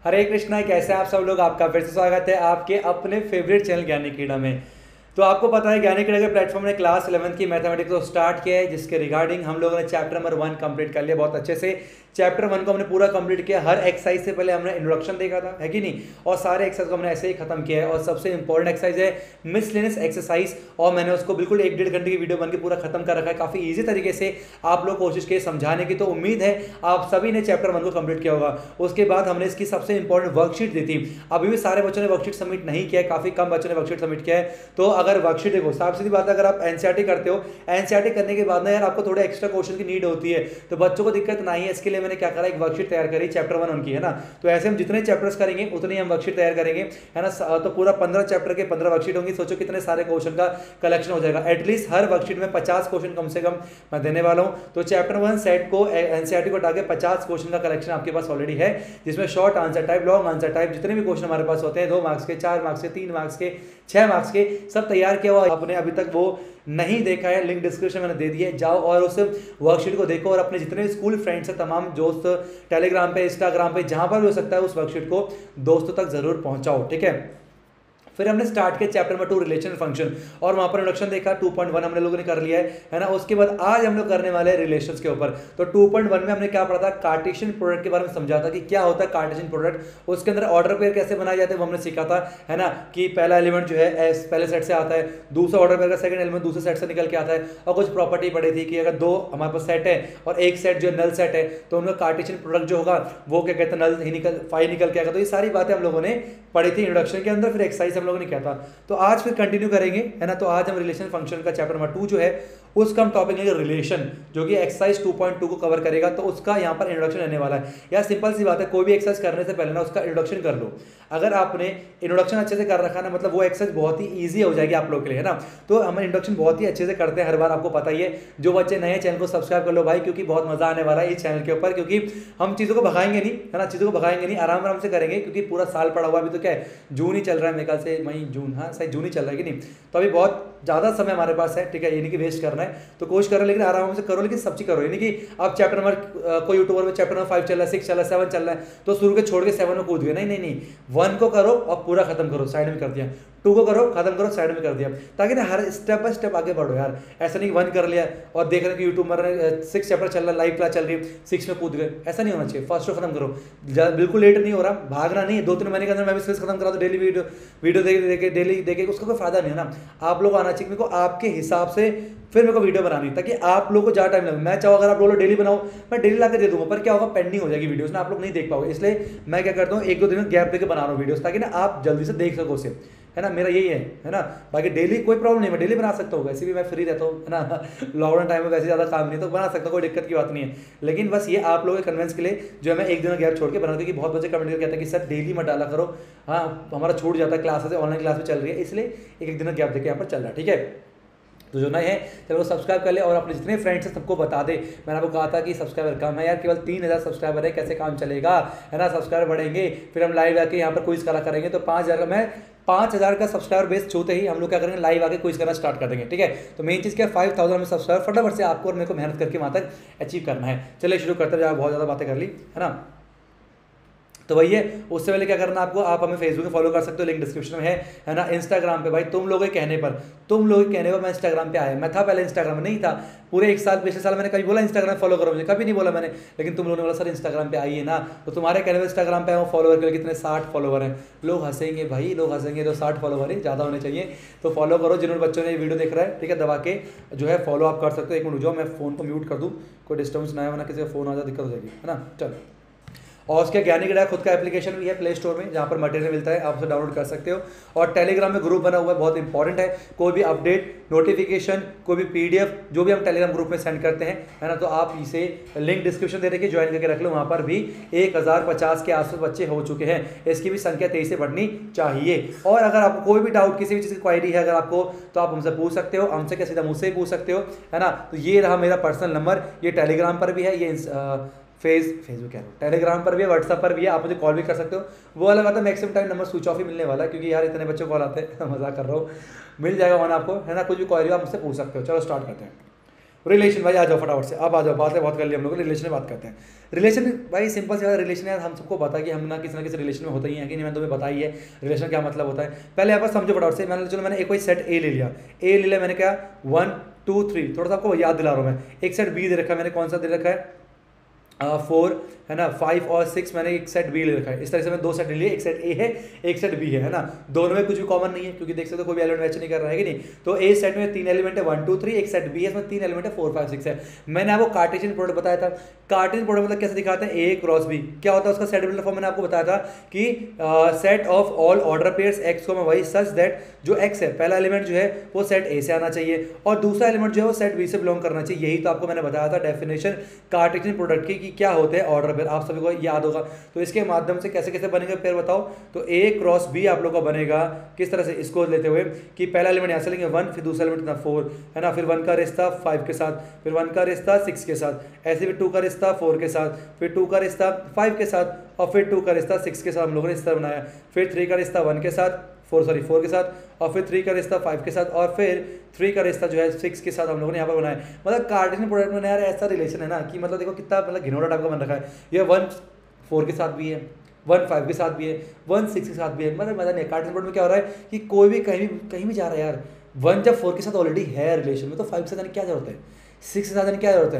हरे कृष्णा, कैसे हैं आप सब लोग। आपका फिर से स्वागत है आपके अपने फेवरेट चैनल ज्ञानी क्रीड़ा में। तो आपको पता है ज्ञानी क्रीड़ा के प्लेटफॉर्म ने क्लास 11th की मैथमेटिक्स को स्टार्ट किया है, जिसके रिगार्डिंग हम लोगों ने चैप्टर नंबर 1 कंप्लीट कर लिया बहुत अच्छे से। चैप्टर 1 को हमने पूरा कंप्लीट किया। हर एक्सरसाइज से पहले हमने इंट्रोडक्शन देखा था, है कि नहीं, और सारे एक्सरसाइज को हमने ऐसे ही खत्म किया है। और सबसे इंपॉर्टेंट एक्सरसाइज है मिसलेनियस एक्सरसाइज, और मैंने उसको बिल्कुल 1-1.5 घंटे की वीडियो बनकर पूरा खत्म कर रखा है। काफी ईजी तरीके से आप लोग कोशिश किए समझाने की, तो उम्मीद है आप सभी ने चैप्टर 1 को कंप्लीट किया होगा। उसके बाद हमने इसकी सबसे इंपॉर्टेंट वर्कशीट दी थी। अभी भी सारे बच्चों ने वर्कशीट सबमिट नहीं किया है, काफी कम बच्चों ने वर्कशीट सबमिट किया है। तो अगर वर्कशीट देखो, साफ सीधी बात है, अगर आप एनसीईआरटी करते हो, एनसीईआरटी करने के बाद ना यार आपको थोड़े एक्स्ट्रा क्वेश्चन की नीड होती है, तो बच्चों को दिक्कत नहीं है। इसके लिए मैंने क्या करा, एक वर्कशीट तैयार करी चैप्टर 1 उनकी, है ना। तो ऐसे हम जितने चैप्टर्स करेंगे उतनी हम वर्कशीट तैयार करेंगे, है ना। तो पूरा 15 चैप्टर के 15 वर्कशीट होंगी। सोचो कितने सारे क्वेश्चन का कलेक्शन हो जाएगा। एटलीस्ट हर वर्कशीट में 50 क्वेश्चन कम से कम मैं देने वाला हूं। तो चैप्टर 1 सेट को एनसीईआरटी को हटा के 50 क्वेश्चन का कलेक्शन आपके पास ऑलरेडी है, जिसमें short answer type, long answer type, जितने भी क्वेश्चन हमारे पास होते हैं, 2 मार्क्स के, 4 मार्क्स के, 3 मार्क्स के, 6 मार्क्स के, सब तैयार किया हुआ। आपने अभी तक वो नहीं देखा है, लिंक डिस्क्रिप्शन में दे दिए, जाओ और उस वर्कशीट को देखो, और अपने जितने स्कूल फ्रेंड्स हैं, तमाम दोस्त, टेलीग्राम पे, इंस्टाग्राम पे, जहां पर भी हो सकता है उस वर्कशीट को दोस्तों तक जरूर पहुंचाओ, ठीक है। फिर हमने स्टार्ट किया चैप्टर नंबर 2 रिलेशन फंक्शन, और वहां पर इंट्रोडक्शन देखा 2.1 हमने लोगों ने कर लिया है ना। उसके बाद आज हम लोग करने वाले हैं रिलेशंस के ऊपर। तो 2.1 में हमने क्या पढ़ा था, कार्टेशियन प्रोडक्ट के बारे में समझा था कि क्या होता है कार्टेशियन प्रोडक्ट, उसके अंदर ऑर्डर पेयर कैसे बनाए जाते हैं वो हमने सीखा था, है ना। कि पहला एलिमेंट जो है एस पहले सेट से आता है, दूसरा ऑर्डर पेयर का सेकंड एलिमेंट दूसरे सेट से निकल के आता है। और कुछ प्रॉपर्टी पढ़ी थी कि अगर 2 हमारे पास सेट है और एक सेट जो नल सेट है, तो उनका कार्टेशियन प्रोडक्ट जो होगा वो क्या कहते हैं, नल ही निकल फाई निकल के आएगा। तो ये सारी बातें हम लोगों ने पढ़ी थी इंट्रोडक्शन के अंदर। फिर एक्सरसाइज हम लोगों ने किया था। तो आज फिर कंटिन्यू करेंगे, है ना। तो आज हम रिलेशन फंक्शन का चैप्टर नंबर 2 जो है उसका हम टॉपिक लेंगे रिलेशन, जो कि एक्सरसाइज 2.2 को कवर करेगा। तो उसका यहाँ पर इंट्रोडक्शन रहने वाला है। यार सिंपल सी बात है, कोई भी एक्सरसाइज करने से पहले ना उसका इंट्रोडक्शन कर लो। अगर आपने इंट्रोडक्शन अच्छे से कर रखा ना, मतलब वो एक्सरसाइज बहुत ही ईजी हो जाएगी आप लोग के लिए, है ना। तो हम इंट्रोडक्शन बहुत ही अच्छे से करते हैं हर बार, आपको पता ही है। जो बच्चे नए चैनल को सब्सक्राइब कर लो भाई, क्योंकि बहुत मजा आने वाला है इस चैनल के ऊपर। क्योंकि हम चीज़ों को भगाएंगे नहीं, है ना, चीज़ों को भगाएंगे नहीं, आराम आराम से करेंगे। क्योंकि पूरा साल पड़ा हुआ, अभी तो क्या है, जून ही चल रहा है मेरे ख्याल से, मई जून, हाँ सही जून ही चल रहा है कि नहीं। तो अभी बहुत ज़्यादा समय हमारे पास है, ठीक है, ये नहीं कि वेस्ट करना है। तो कोशिश करो, लेकिन आराम से करो, लेकिन सब चीज़ करो। यानी कि आप चैप्टर नंबर कोई यूट्यूबर में चैप्टर नंबर 5 चल रहा है, 6 चल रहा है, 7 चल रहा है, तो शुरू के छोड़ के 7 में कूद गए, नहीं नहीं नहीं। 1 को करो और पूरा खत्म करो, साइड में कर दिया। 2 को करो, खत्म करो, साइड में कर दिया, ताकि ना हर स्टेप बाय स्टेप आगे बढ़ो यार। ऐसा नहीं 1 कर लिया और देख रहे कि यूट्यूबर ने 6 चैप्टर चल रहा है, लाइव क्लास चल रही है, 6 में कूद गए, ऐसा नहीं होना चाहिए। फर्स्ट को खत्म करो, बिल्कुल लेट नहीं हो रहा, भागना नहीं है। 2-3 महीने के अंदर मैं भी सिक्स खत्म करा तो डेली वीडियो देखे डेली देखे, उसका कोई फायदा नहीं है ना। आप लोग आना चाहिए मेरे को आपके हिसाब से, फिर मेरे को वीडियो बनानी, ताकि आप लोगों को ज़्यादा टाइम लगे। मैं चाहूँ अगर आप लोग डेली बनाओ, मैं डेली ला के दे दूंगा, पर क्या होगा, पेंडिंग हो जाएगी वीडियोस ना, आप लोग नहीं देख पाओगे। इसलिए मैं क्या करता हूँ, 1-2 दिन गैप देकर बना रहा हूँ वीडियोस, ताकि ना आप जल्दी से देख सको उसे, है ना। मेरा यही है ना। बाकी डेली कोई प्रॉब्लम नहीं, मैं डेली बना सकता हूँ, वैसे भी मैं फ्री रहता हूँ, है ना। लॉकडाउन टाइम में वैसे ज़्यादा काम नहीं, तो बना सकता हूँ, कोई दिक्कत की बात नहीं है। लेकिन बस ये आप लोगों के कन्वेंस के लिए जो है मैं 1 दिन गैप छोड़ के बनाता हूँ, क्योंकि बहुत बच्चे कमेंट करके कहते हैं कि सर डेली मत डाला करो, हाँ हमारा छूट जाता है, क्लासेस ऑनलाइन क्लास में चल रही है, इसलिए 1 दिन गैप देकर यहाँ पर चल रहा है, ठीक है। तो जो नए हैं चलो सब्सक्राइब कर ले, और अपने जितने फ्रेंड्स हैं सबको बता दे। मैंने आपको कहा था कि सब्सक्राइबर कम है यार, केवल 3000 सब्सक्राइबर है, कैसे काम चलेगा, है ना। सब्सक्राइबर बढ़ेंगे, फिर हम लाइव आके यहाँ पर क्विज करेंगे। तो 5000 का, मैं 5000 का सब्सक्राइबर बेस छूते ही हम लोग क्या करेंगे, लाइव आके क्विज करना स्टार्ट कर देंगे, ठीक है। तो मेन चीज़ क्या है, 5000 में सब्सक्राइबर फटाफट से आपको और मेरे को मेहनत करके वहाँ तक अचीव करना है। चलिए शुरू करते हैं, बहुत ज़्यादा बातें कर ली, है ना। तो वही है, उससे पहले क्या करना आपको, आप हमें फेसबुक पे फॉलो कर सकते हो, लिंक डिस्क्रिप्शन में है ना। इंस्टाग्राम पे भाई तुम लोगों के कहने पर मैं इंस्टाग्राम पे आया। मैं था पहले इंस्टाग्राम में नहीं था, पूरे 1 साल, पिछले साल मैंने कभी बोला इंस्टाग्राम फॉलो करो मुझे, कभी नहीं बोला मैंने। लेकिन तुम लोगों ने बोला सर इंस्टाग्राम पे आइए ना, तो तुम्हारे कहने पर इंस्टाग्राम पे आया हूँ। फॉलोवर के लिए कितने 60 फॉलोवर हैं। लोग हंसेंगे भाई, लोग हंसेंगे, तो 60 फॉलोवर ही ज़्यादा होने चाहिए। तो फॉलो करो, जिन्होंने बच्चों ने ये वीडियो देख रहा है, ठीक है, दबा के जो है फॉलो आप कर सकते हो। 1 मिनट रुक जाओ, मैं फ़ोन को म्यूट कर दूँ, कोई डिस्टर्बेंस ना है, वरना किसी का फ़ोन आ जाए दिक्कत हो जाएगी, है ना। चलो, और उसके ज्ञानी क्रीड़ा खुद का एप्लीकेशन भी है प्ले स्टोर में, जहाँ पर मटेरियल मिलता है, आप उसे डाउनलोड कर सकते हो। और टेलीग्राम में ग्रुप बना हुआ है, बहुत इंपॉर्टेंट है। कोई भी अपडेट, नोटिफिकेशन, कोई भी पीडीएफ जो भी हम टेलीग्राम ग्रुप में सेंड करते हैं, है ना, तो आप इसे लिंक डिस्क्रिप्शन दे रखिए, ज्वाइन करके रख लो। वहाँ पर भी 1050 के आसपास बच्चे हो चुके हैं, इसकी भी संख्या 23 से बढ़नी चाहिए। और अगर आपको कोई भी डाउट, किसी भी चीज़ की क्वायरी है अगर आपको, तो आप हमसे पूछ सकते हो, हमसे क्या सीधा मुझसे ही पूछ सकते हो, है ना। तो ये रहा मेरा पर्सनल नंबर, ये टेलीग्राम पर भी है, ये फेसबुक क्या है, टेलीग्राम पर भी है, व्हाट्सएप पर भी है, आप मुझे कॉल भी कर सकते हो। वो अलग बात है, maximum time number switch off ही मिलने वाला है, क्योंकि यार इतने बच्चों कॉल आते हैं। मजाक कर रहा हूँ, मिल जाएगा वन आपको, है ना। कुछ भी क्वेरी आप मुझसे पूछ सकते हो। चलो स्टार्ट करते हैं। रिलेशन भाई आ जाओ फटाफट से, अब आ जाओ, बातें बहुत कर ली हम लोग, रिलेशन में बात करते हैं। रिलेशन भाई सिंपल से रिलेशन है, हम सबको पता है कि हम ना किसी रिलेशन में होते ही हैं कि नहीं, मैंने तुम्हें बताई है रिलेशन क्या मतलब होता है। पहले यहाँ पर समझो फटाफट से, मैंने एक कोई सेट ए ले लिया, मैंने क्या 1 2 3, थोड़ा सा आपको याद दिला रहा हूँ मैं। एक सेट बी दे रखा है मैंने, कौन सा दे रखा है 4 है ना, 5 और 6 मैंने एक सेट बी ले रखा है। इस तरह से मैं 2 सेट ले लिए, एक सेट ए है एक सेट बी है ना। दोनों में कुछ भी कॉमन नहीं है क्योंकि देख सकते हो कोई भी एलिमेंट मैच नहीं कर रहा है कि नहीं। तो ए सेट में 3 एलिमेंट है 1 2 3, एक सेट बी है इसमें 3 एलिमेंट है 4 5 6 है। मैंने आपको कार्टेशियन प्रोडक्ट बताया था। कार्टेशियन प्रोडक्ट मतलब कैसे दिखाते हैं, ए क्रॉस बी क्या होता है उसका सेट बिल्डर फॉर्म मैंने आपको बताया था कि set of all order pairs x को वाई सच दैट जो एक्स है पहला एलिमेंट जो है वो सेट ए से आना चाहिए और दूसरा एलिमेंट जो है वो सेट बी से बिलोंग करना चाहिए। यही तो आपको मैंने बताया था डेफिनेशन कार्टेशियन प्रोडक्ट की कि क्या होते हैं ऑर्डर पेयर, आप सभी को याद होगा। तो इसके माध्यम से कैसे कैसे बनेगा पेयर बताओ। तो ए क्रॉस बी आप लोग का बनेगा किस तरह से, इसको लेते हुए कि पहला एलिमेंट यहाँ से लेंगे 1, फिर दूसरा एलिमेंट 4 है ना, फिर 1 का रिश्ता 5 के साथ, फिर 1 का रिश्ता 6 के साथ, ऐसे फिर 2 का रिश्ता 4 के साथ, फिर 2 का रिश्ता 5 के साथ और फिर 2 का रिश्ता 6 के साथ हम लोगों ने इस तरह बनाया। फिर 3 का रिश्ता 1 के साथ 4 के साथ और फिर 3 का रिश्ता 5 के साथ और फिर 3 का रिश्ता जो है 6 के साथ हम लोगों ने यहाँ पर बनाया। मतलब कार्टेशियन प्रोडक्ट में यार ऐसा रिलेशन है ना कि मतलब देखो कितना मतलब घिनौना टाइप का बन रखा है। ये 1 4 के साथ भी है, 1 5 के साथ भी है, 1 6 के साथ भी है। मतलब मजा नहीं। कार्टेशियन प्रोडक्ट में क्या हो रहा है कि कोई भी कहीं भी जा रहा है यार, 1 जब 4 के साथ ऑलरेडी है रिलेशन में तो 5 के साथ क्या जरूरत है, 6 के साथ क्या जरूरत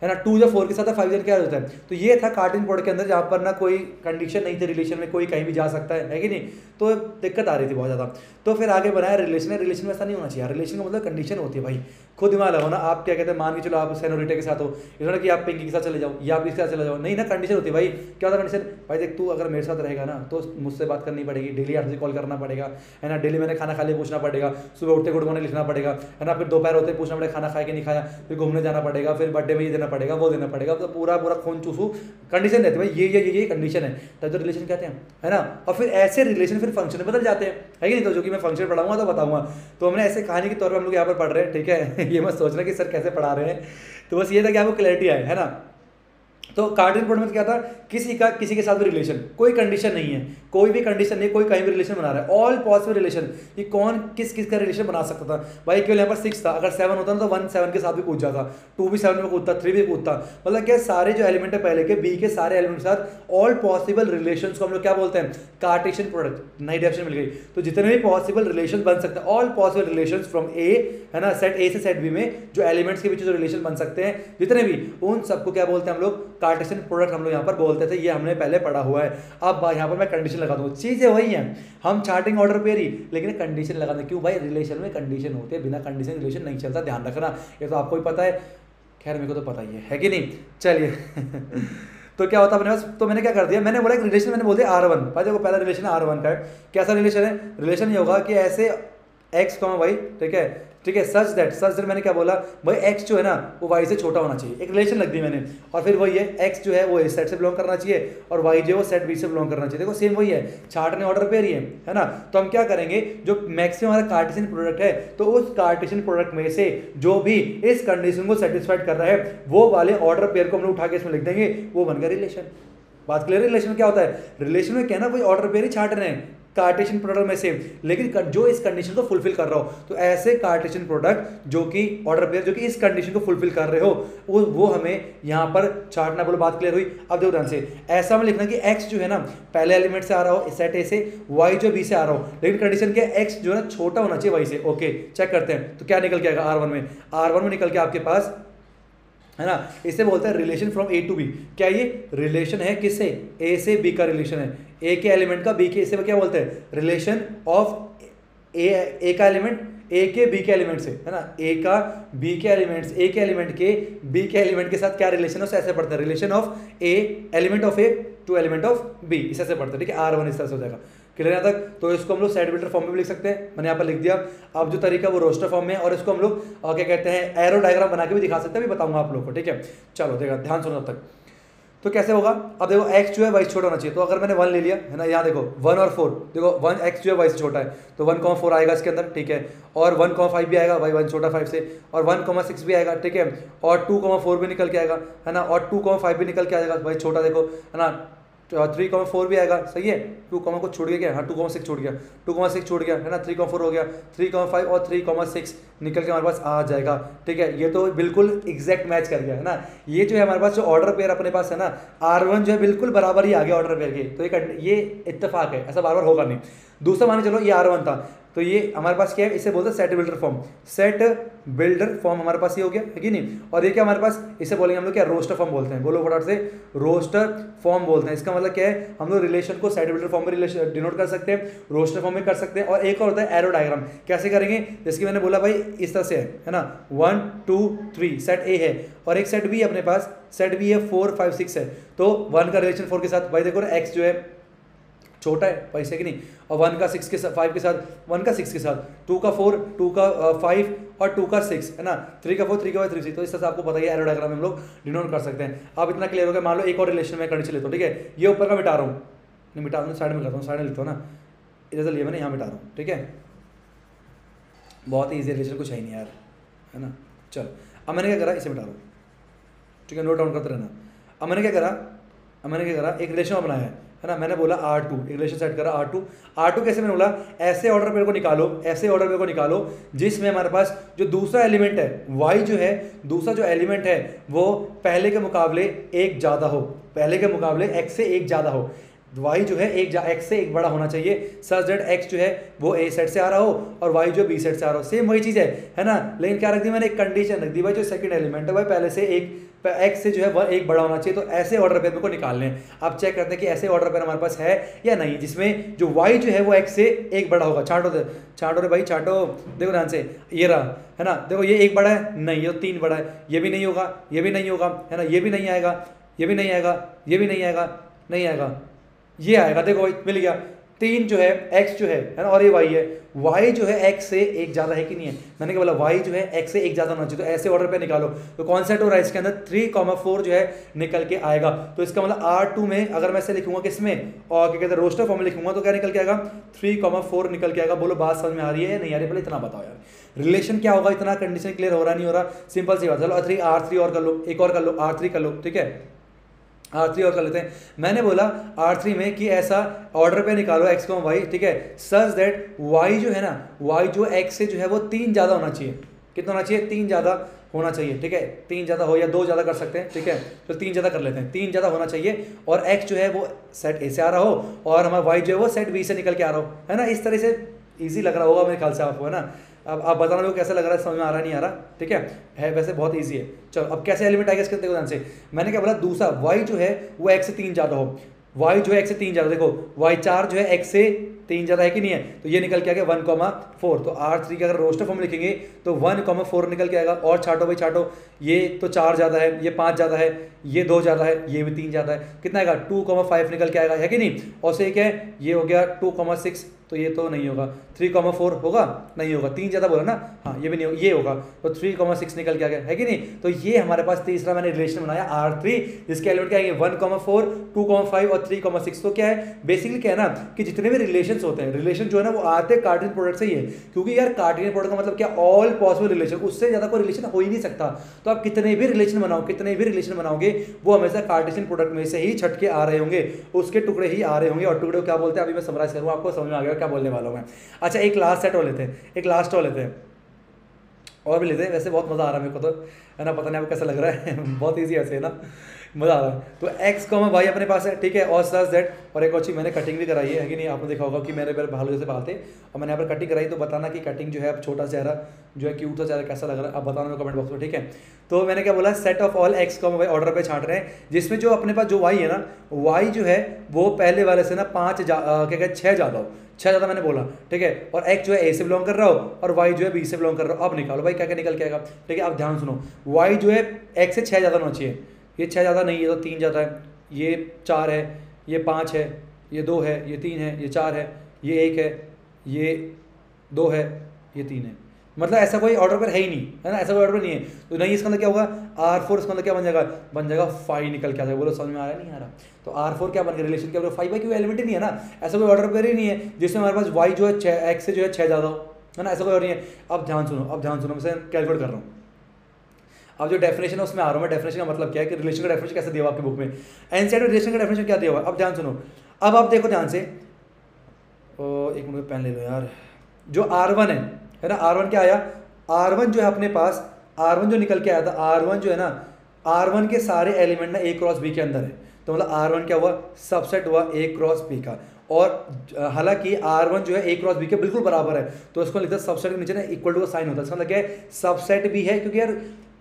है ना, 2 जब 4 के साथ है 5 जन क्या होता है। तो ये था कार्टेशियन प्रोडक्ट के अंदर जहाँ पर ना कोई कंडीशन नहीं थी रिलेशन में, कोई कहीं भी जा सकता है कि नहीं। तो दिक्कत आ रही थी बहुत ज़्यादा। तो फिर आगे बनाया रिलेशन। रिलेशन में ऐसा नहीं होना चाहिए, रिलेशन का मतलब कंडीशन होती है भाई। खुद दिमाग लगाओ ना, आप क्या कहते हैं, मान के चलो आप सेनोरिटा के साथ हो, इन्होंने कि आप पिंकी के साथ चले जाओ या आप इसके साथ चले जाओ, नहीं ना, कंडीशन होती है भाई। क्या होता है कंडीशन, भाई देख तू अगर मेरे साथ रहेगा ना तो मुझसे बात करनी पड़ेगी, डेली 8 बजे कॉल करना पड़ेगा है ना, डेली मैंने खाना खा लिया पूछना पड़ेगा, सुबह उठते गुड मॉर्निंग लिखना पड़ेगा है ना, फिर दोपहर होते पूछना पड़ेगा खाना खाया कि नहीं खाया, फिर घूमने जाना पड़ेगा, फिर बर्थडे में ये देना पड़ेगा वो देना पड़ेगा, तो पूरा खून चूसू कंडीशन रहती है भाई। ये कंडीशन है तब तो रिलेशन कहते हैं है ना। और फिर ऐसे रिलेशन फिर फंक्शन में बदल जाते हैं है कि नहीं। तो जो कि मैं फंक्शन पढ़ाऊंगा तो बताऊंगा। तो हमने ऐसे कहानी के तौर पर हम लोग यहाँ पर पढ़ रहे हैं, ठीक है। ये मत सोचना कि सर कैसे पढ़ा रहे हैं। तो बस ये था कि आपको क्लैरिटी आए है ना। तो कार्टेशियन प्रोडक्ट में क्या था, किसी के साथ भी रिलेशन, कोई कंडीशन नहीं है, कोई भी कंडीशन नहीं, कोई कहीं भी रिलेशन बना रहा है, ऑल पॉसिबल रिलेशन कि कौन किस का रिलेशन बना सकता था भाई। केवल यहाँ पर 6 था, अगर 7 होता ना तो 1 7 के साथ भी कूद जाता, 2 भी 7 में कूदता, 3 भी कूदता। मतलब क्या सारे जो एलिमेंट है पहले के बी के सारे एलिमेंट के साथ ऑल पॉसिबल रिलेशन को हम लोग क्या बोलते हैं, कार्टेशियन प्रोडक्ट। नई डेफिनेशन मिल गई। तो जितने भी पॉसिबल रिलेशन बन सकते हैं, ऑल पॉसिबल रिलेशन फ्रॉम ए है ना, सेट ए से सेट बी में जो एलिमेंट्स के बीच जो रिलेशन बन सकते हैं जितने भी, उन सबको क्या बोलते हैं हम लोग, कार्टेशियन प्रोडक्ट हम लोग यहाँ पर बोलते थे। ये हमने पहले पढ़ा हुआ है। अब यहाँ पर मैं कंडीशन लगा दूँ, चीजें वही हैं, हम चार्टिंग ऑर्डर पे ही, लेकिन कंडीशन लगा दें। क्यों भाई, रिलेशन में कंडीशन होते हैं, बिना कंडीशन रिलेशन नहीं चलता, ध्यान रखना। ये तो आपको ही पता है, खैर मेरे को तो पता ही है कि नहीं। चलिए तो क्या होता है अपने पास, तो मैंने क्या कर दिया, मैंने बोला एक रिलेशन, मैंने बोल दिया R1। भाई देखो पहला रिलेशन R1 का है। कैसा रिलेशन है, रिलेशन ये होगा कि ऐसे एक्स कॉमा वाई, ठीक है, सच दैट मैंने क्या बोला भाई, एक्स जो है ना वो वाई से छोटा होना चाहिए, एक रिलेशन लग दी मैंने। और फिर वही है, एक्स जो है वो इस सेट से बिलोंग करना चाहिए और वाई जो है वो सेट बी से बिलोंग करना चाहिए। देखो सेम वही है, छाटने ऑर्डर पे ही है ना। तो हम क्या करेंगे, जो मैक्सिमम हमारा कार्टेशियन प्रोडक्ट है, तो उस कार्टेशियन प्रोडक्ट में से जो भी इस कंडीशन को सेटिस्फाइड कर रहा है वो वाले ऑर्डर पेयर को हम लोग उठा के इसमें लिख देंगे, वो बन गया रिलेशन। बात क्लियर है। रिलेशन में क्या होता है, रिलेशन में क्या ना, कोई ऑर्डर पेयर ही छाट रहे हैं कार्टेशियन प्रोडक्ट में से, लेकिन जो इस कंडीशन को फुलफिल कर रहा हो, तो ऐसे कार्टेशियन प्रोडक्ट जो कि ऑर्डर पेयर जो कि इस कंडीशन को फुलफिल कर रहे हो, वो हमें यहां पर छाटना। बोलो बात क्लियर हुई। अब देखो ध्यान से, ऐसा हमें लिखना कि एक्स जो है ना पहले एलिमेंट से आ रहा हो सेट ए से, वाई जो बी से आ रहा हो, लेकिन कंडीशन क्या, एक्स जो है ना छोटा होना चाहिए वाई से। ओके चेक करते हैं, तो क्या निकल के आएगा R1 में निकल के आपके पास है ना, इसे बोलते हैं relation from A to B. क्या ये रिलेशन है, किससे, ए से बी का रिलेशन है, ए के एलिमेंट का बी के, इसे क्या बोलते हैं, रिलेशन ऑफ ए का एलिमेंट ए के बी के एलिमेंट से है ना, ए का बी के एलिमेंट्स, ए के एलिमेंट के बी के एलिमेंट के साथ क्या रिलेशन है, ऐसे पढ़ते हैं, relation of A element of A to element of B, इसे ऐसे पढ़ते हैं। ठीक है, R1 इस तरह से हो जाएगा। क्लियर यहाँ तक। तो इसको हम लोग सेट बिल्डर फॉर्म में भी लिख सकते हैं, मैंने यहाँ पर लिख दिया। अब जो तरीका वो रोस्टर फॉर्म में है, और इसको हम लोग क्या कहते हैं, एरो डायग्राम बना के भी दिखा सकते हैं, भी बताऊंगा आप लोगों को। ठीक है, चलो देखा, ध्यान सुनो तब तक। तो कैसे होगा, अब देखो x जो है y छोटा होना चाहिए। तो अगर मैंने 1 ले लिया है ना, यहाँ देखो 1 और 4, देखो 1 x जो है y से छोटा है, तो 1,4 आएगा इसके अंदर। ठीक है, और 1,5 भी आएगा, y 1 छोटा 5 से, और 1,6 भी आएगा। ठीक है, और 2,4 भी निकल के आएगा है ना, और 2,5 भी निकल के आएगा, y छोटा देखो है ना, 3,4 भी आएगा, सही है। 2, कुछ छूट गया, हाँ 2,6 छूट गया, 2,6 छूट गया है ना, 3,4 हो गया, 3,5 और 3,6 निकल के हमारे पास आ जाएगा, ठीक है। ये तो बिल्कुल एग्जैक्ट मैच कर गया है ना। ये जो है हमारे पास जो ऑर्डर पेयर अपने पास है ना, R1 जो है बिल्कुल बराबर ही आ गया ऑर्डर पेयर के, तो ये इत्तेफाक है, ऐसा बार बार होगा नहीं। दूसरा माने चलो ये R1 था, तो ये हमारे पास क्या है, इसे बोलते हैं set builder form. Set builder form हमारे पास ये हो गया है कि नहीं। और ये क्या हमारे पास, इसे बोलेंगे हम लोग क्या, रोस्टर फॉर्म बोलते हैं। बोलो फटाफट से, रोस्टर फॉर्म बोलते हैं। इसका मतलब क्या है, हम लोग रिलेशन को सेट बिल्डर फॉर्म में रिलेशन डिनोट कर सकते हैं, रोस्टर फॉर्म में कर सकते हैं। और एक और होता है एरो डायग्राम। कैसे करेंगे, जैसे कि मैंने बोला भाई इस तरह से है ना, 1 2 3 सेट ए है और एक सेट बी है अपने पास, सेट बी है 4 5 6 है। तो 1 का रिलेशन 4 के साथ, भाई देखो ना एक्स जो है छोटा है पैसे कि नहीं, और 1 का 6 के साथ, 5 के साथ, 1 का 6 के साथ, 2 का 4, 2 का 5 और 2 का 6 है ना, 3 का 4, 3 का 3 6। तो इस तरह से आपको पता है एरो डायग्राम में हम लोग डिनोट कर सकते हैं। अब इतना क्लियर हो गया। मान लो एक और रिलेशन में कंडीशन लेता हूँ, ठीक है। ये ऊपर का मिटा रहा हूँ, नहीं मिटा दूँ, साइड में करता हूँ, साइड में लिखता हूँ ना, इधर से लिया मैंने, यहाँ मिटा रहा हूँ, ठीक है। बहुत ही ईजी रिलेशन, कुछ है ही नहीं यार, है ना। चलो अब मैंने क्या करा, इसे मिटा रहा हूँ, ठीक है, नोट डाउन करते रहना। अब मैंने क्या करा, एक रिलेशन बनाया है ना, मैंने बोला R2, एक रिलेशन सेट करा R2 कैसे, मैंने बोला ऐसे ऑर्डर पेयर को निकालो, ऐसे ऑर्डर पेयर को निकालो जिसमें हमारे पास जो दूसरा एलिमेंट है Y जो है, दूसरा जो एलिमेंट है वो पहले के मुकाबले एक ज़्यादा हो, पहले के मुकाबले X से एक ज़्यादा हो। Y जो है X से एक बड़ा होना चाहिए, सच दैट X जो है वो A सेट से आ रहा हो और Y जो B सेट से आ रहा हो। सेम वही चीज़ है ना। लेकिन क्या रख दी मैंने, एक कंडीशन रख दी भाई, जो सेकंड एलिमेंट है भाई पहले से एक X से जो है वह एक बड़ा होना चाहिए। तो ऐसे ऑर्डर पेयर को निकालने हैं। आप चेक करते हैं कि ऐसे ऑर्डर पेयर हमारे पास है या नहीं, जिसमें जो Y जो है वो X से एक बड़ा होगा। छांटो रे भाई, छांटो, देखो ध्यान से, ये रहा है ना, देखो ये एक बड़ा है, नहीं ये 3 बड़ा है, ये भी नहीं होगा, ये भी नहीं होगा, है ना, ये भी नहीं आएगा, ये भी नहीं आएगा, ये भी नहीं आएगा, नहीं आएगा, ये आएगा। देखो भाई मिल गया, 3 जो है X जो है ना, और ये Y है, Y जो है X से एक ज़्यादा है कि नहीं है। मैंने क्या बोला, Y जो है X से एक ज़्यादा होना चाहिए। तो ऐसे ऑर्डर पे निकालो, तो कौन सा हो रहा है, इसके अंदर 3,4 जो है निकल के आएगा। तो इसका मतलब R2 में अगर मैं इसे लिखूंगा किसमें, और क्या कहते हैं रोस्टर फॉर्म में लिखूंगा, तो क्या निकल के आएगा, 3,4 निकल के आएगा। बोलो बात समझ में आ रही है नहीं आ रही, पहले इतना बताओ यार, रिलेशन क्या होगा, इतना कंडीशन क्लियर हो रहा नहीं हो रहा, सिंपल सी बात। चलो R3 और कर लो, एक और कर लो, R3 कर लो, ठीक है, R3 और कर लेते हैं। मैंने बोला R3 में कि ऐसा ऑर्डर पे निकालो X को Y, ठीक है, सच दैट Y जो है ना, Y जो X से जो है वो 3 ज़्यादा होना चाहिए। कितना होना चाहिए, 3 ज़्यादा होना चाहिए, ठीक है। 3 ज़्यादा हो या 2 ज़्यादा कर सकते हैं, ठीक है, तो 3 ज़्यादा कर लेते हैं। 3 ज़्यादा होना चाहिए और X जो है वो सेट A से आ रहा हो और हमारा Y जो है वो सेट B से निकल के आ रहा हो, है ना। इस तरह से ईजी लग रहा होगा मेरे ख्याल से आपको, है ना। अब आप बताना लोग कैसा लग रहा है, समझ में आ रहा नहीं आ रहा, ठीक है वैसे बहुत इजी है। चलो अब कैसे एलिमेंट आएगा इसके ध्यान से। मैंने क्या बोला, दूसरा Y जो है वो X से 3 ज़्यादा हो, Y जो है X से 3 ज़्यादा, देखो Y4 जो है X से 3 ज़्यादा है कि नहीं है, तो ये निकल के आ गया 1,4। तो R3 के अगर रोस्टर फॉर्म लिखेंगे तो 1,4 निकल के आएगा। और छाटो भाई छाटो, ये तो 4 ज़्यादा है, ये 5 ज़्यादा है, ये 2 ज़्यादा है, ये भी 3 ज़्यादा है, कितना आएगा 2,5 निकल के आएगा, है कि नहीं। और से क्या है, ये हो गया 2,6, तो ये तो नहीं होगा। 3,4 होगा, नहीं होगा, 3 ज़्यादा बोला ना, हाँ ये भी नहीं होगा, ये होगा, तो 3,6 निकल के आ गया, है कि नहीं। तो ये हमारे पास तीसरा मैंने रिलेशन बनाया R3, जिसके एलिमेंट क्या आएंगे 1,4, 2,5 और 3,6। तो क्या है बेसिकली, क्या है ना कि जितने भी रिलेशन होते हैं, रिलेशन जो है ना वो आते हैं कार्टेशियन प्रोडक्ट से ही है, क्योंकि यार कार्टेशियन प्रोडक्ट का मतलब क्या, ऑल पॉसिबल रिलेशन, उससे ज़्यादा कोई रिलेशन हो ही नहीं सकता। तो आप कितने भी रिलेशन बनाओगे वो हमेशा कार्टेशियन प्रोडक्ट में से ही छटके आ रहे होंगे, उसके टुकड़े ही आ रहे होंगे। और टुकड़े को क्या बोलते हैं, अभी मैं समराइज करूँ, आपको समझ में आ गया क्या बोलने वाला हूँ मैं। अच्छा एक लास्ट सेट और लेते हैं, एक लास्ट और लेते हैं, और भी लेते हैं। वैसे बहुत मज़ा आ रहा है मेरे को, तो है ना, पता नहीं आपको कैसा लग रहा है बहुत ईजी ऐसे है ना, मज़ा आ रहा है। तो X, Y अपने पास है, ठीक है, और सच दैट, और एक और चीज़ मैंने कटिंग भी कराई है कि नहीं, आपने देखा होगा कि मेरे पैर भालू जैसे बाल थे और मैंने यहाँ पर कटिंग कराई। तो बताना कि कटिंग जो है, अब छोटा चेहरा जो है, क्यूट सा चेहरा कैसा लग रहा है, आप बताना मेरे कमेंट बॉक्स में, ठीक है। तो मैंने क्या बोला, set of all X, Y order पे छांट रहे हैं, जिसमें जो अपने पास जो Y है ना, Y जो है वो पहले वाले से ना 6 ज़्यादा हो, 6 ज़्यादा मैंने बोला, ठीक है। और X जो है A से बिलोंग कर रहा हो और Y जो है B से बिलोंग कर रहा हो। अब निकालो भाई क्या क्या निकल के आएगा, ठीक है। अब ध्यान सुनो, Y जो है X से 6 ज़्यादा होना चाहिए, ये 6 ज़्यादा नहीं है, तो 3 ज़्यादा है, ये 4 है, ये 5 है, ये 2 है, ये 3 है, ये 4 है, ये 1 है, ये 2 है, ये 3 है। मतलब ऐसा कोई ऑर्डर पर है ही नहीं, है ना, ऐसा कोई ऑर्डर पर नहीं है। तो नहीं, इसका मतलब क्या होगा, R4 इसका मतलब क्या बन जाएगा 5 निकल के आ जाएगा। बोलो समझ में आ रहा है नहीं आ रहा। तो R4 क्या बन गया, रिलेशन क्या बोलो 5 क्यों, एलिमेंट ही नहीं है ना, ऐसा कोई ऑर्डर पर ही नहीं है जिसमें हमारे पास Y जो है X से जो है 6 ज़्यादा हो, है ना, ऐसा कोई और नहीं है। अब ध्यान सुनो, मैं कैलकुलेट कर रहा हूँ। अब जो डेफिनेशन है उसमें आ रहा हूँ मैं। डेफिनेशन का मतलब क्या है कि रिलेशन का डेफिनेशन कैसे दिया हुआ आपकी बुक में, एनसीईआरटी में रिलेशन का डेफिनेशन क्या दिया हुआ है। अब ध्यान सुनो, अब आप देखो ध्यान से, एक मिनट पेन ले लो यार। जो R1 है ना, R1 क्या आया, R1 जो है अपने पास, R1 जो निकल के आया था, R1 जो है ना, R1 के सारे एलिमेंट ना A क्रॉस B के अंदर है। तो मतलब R1 क्या हुआ, सबसेट हुआ A क्रॉस B का। और हालांकि R1 जो है A क्रॉस B के बिल्कुल बराबर है, तो उसको लिखते हैं सबसेट के नीचे ना इक्वल टू का साइन होता है। इसका मतलब क्या है, सबसेट भी है, क्योंकि यार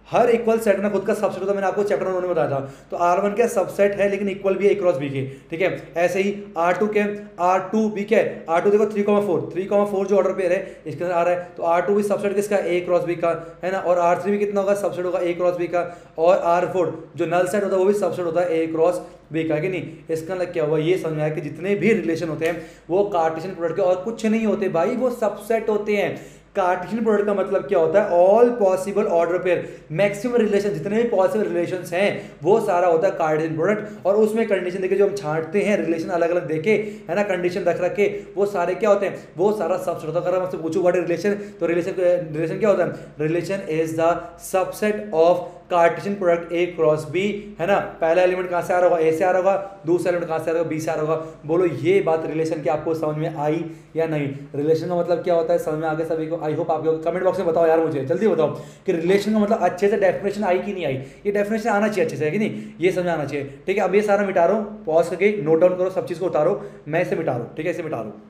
हर इक्वल सेट में खुद का सबसेट होता है। मैंने आपको चैप्टर 1 में बताया था। तो R1 क्या सबसेट है, लेकिन इक्वल भी है A क्रॉस B के, ठीक है। ऐसे ही R2 के, R2 भी क्या है, R2 देखो 3,4 जो ऑर्डर पेयर है इसके अंदर आ रहा है, तो R2 भी सबसेट किसका, A क्रॉस B का है ना। और R3 भी कितना होगा, सबसेट होगा A क्रॉस B का। और R4 जो नल सेट होता है वो भी सबसेट होता है A क्रॉस B का, कि नहीं। इसका मतलब क्या हुआ, ये समझ में आया कि जितने भी रिलेशन होते हैं वो कार्टेशियन प्रोडक्ट के और कुछ नहीं होते भाई, वो सबसेट होते हैं। कार्टेशियन प्रोडक्ट का मतलब क्या होता है, all possible order pair, maximum relation, जितने भी पॉसिबल रिलेशंस हैं वो सारा होता है कार्टेशियन प्रोडक्ट। और उसमें कंडीशन देके जो हम छांटते हैं, रिलेशन अलग अलग देके, है ना, कंडीशन रख रख के, वो सारे क्या होते हैं, वो सारा सबसेट होता है। अगर मैं पूछूं व्हाट इज रिलेशन, तो रिलेशन क्या होता है, relation is the subset of Cartesian product A cross B, है ना। पहला एलिमेंट कहां से आ रहा होगा, A से आ रहा होगा, दूसरा एलिमेंट कहां से आ रहा होगा, B से आ रहा होगा। बोलो ये बात रिलेशन की आपको समझ में आई या नहीं। रिलेशन का मतलब क्या होता है, समझ में आ गया सभी को। आई होप आपको, कमेंट बॉक्स में बताओ यार, मुझे जल्दी बताओ कि रिलेशन का मतलब अच्छे से डेफिनेशन आई कि नहीं आई। ये डेफिनेशन आना चाहिए अच्छे से, है कि नहीं, ये समझ आना चाहिए, ठीक है। अब ये सारा मिटा रहा हूँ, पॉज करके नोट डाउन करो, सब चीज़ को उतारो, मैं इसे मिटा रहा हूँ, ठीक है, इसे मिटा रहा हूँ,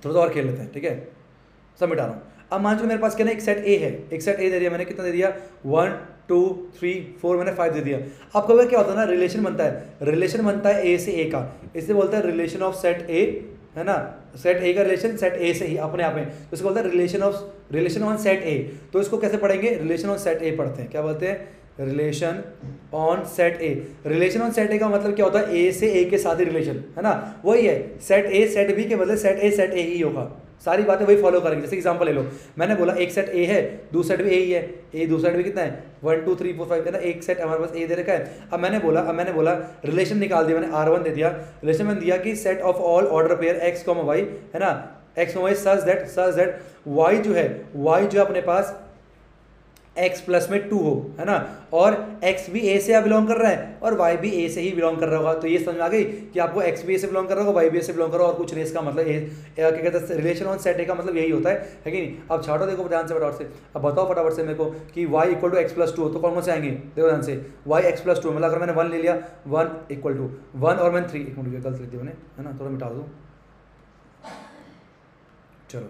थोड़ा सा और खेल लेते हैं, ठीक है, सब मिटा रहा हूँ। अब मान लो मेरे पास क्या ना, एक सेट A है, एक सेट A दे दिया मैंने, कितना दे दिया, 1 2 3 4, मैंने 5 दे दिया। अब कभी क्या होता है ना, रिलेशन बनता है, रिलेशन बनता है A से A का, इसे बोलते हैं रिलेशन ऑफ सेट A, है ना। सेट A का रिलेशन सेट A से ही अपने आप में, तो इसको बोलते हैं रिलेशन ऑन सेट A। तो इसको कैसे पढ़ेंगे, रिलेशन ऑन सेट A पढ़ते हैं, क्या बोलते हैं, relation on set A. Relation on set ए का मतलब क्या होता है, ए से ए के साथ ही रिलेशन, है ना, वही है। सेट ए सेट बी के बदले सेट ए ही होगा, सारी बातें वही फॉलो करेंगे। जैसे एग्जांपल ले लो, मैंने बोला एक सेट ए है, दूसरा सेट भी ए ही है, ए दूसरा सेट भी कितना है, 1 2 3 4 5, है ना। एक सेट हमारे पास ए दे रखा है। अब मैंने बोला रिलेशन निकाल दिया मैंने, R1 दे दिया। रिलेशन मैंने दिया कि set of all order pair x, y, है ना, x, y such that y जो है अपने पास x प्लस में 2 हो, है ना, और x भी a से बिलोंग कर रहा है और y भी a से ही बिलोंग कर रहा होगा। तो ये समझ में आ गई कि आपको x भी a से बिलोंग कर रहा होगा, y भी a से बिलोंग कर रहा होगा, और कुछ नहीं। इसका मतलब क्या कहते हैं, रिलेशन ऑन सेट ए का मतलब यही होता है कि नहीं। अब छाटो, देखो ध्यान से फटाफट से, अब बताओ फटाफट से मेरे को कि y equal to X plus 2 तो कौन से आएंगे, देखो ध्यान से, y x प्लस 2, मतलब अगर मैंने 1 ले लिया, 1 इक्वल टू 1 और मैंने 3, एक मिनट गलत लिख दिया मैंने, है ना, थोड़ा मिटा दूँ, चलो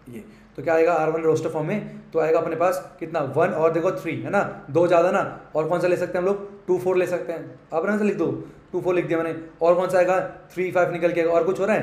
ये तो क्या आएगा, R1 रोस्टर फॉर्म में तो आएगा अपने पास कितना, 1 और देखो 3, है ना, 2 ज़्यादा ना, और कौन सा ले सकते हैं हम लोग, 2 4 ले सकते हैं। अब ना से लिख दो, 2 4 लिख दिया मैंने, और कौन सा आएगा, 3 5 निकल के आएगा, और कुछ हो रहा है,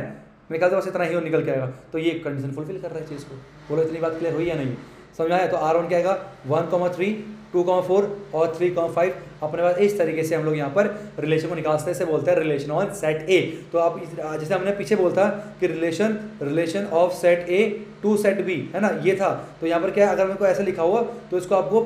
मेरे ख्याल से बस इतना ही और निकल के आएगा। तो ये कंडीशन फुलफिल कर रहा है चीज़ को, बोलो इतनी बात क्लियर हुई या नहीं, समझ आया। तो R1 क्या आएगा, 1 3 2 4 और 3 5, अपने पास इस तरीके से हम लोग यहाँ पर रिलेशन को निकालते हैं, इसे बोलते हैं रिलेशन ऑन सेट ए। तो आप जैसे हमने पीछे बोलता कि relation of set A to set B, है ना, ये था। तो यहाँ पर क्या है, अगर मेरे को ऐसे लिखा हुआ तो इसको आपको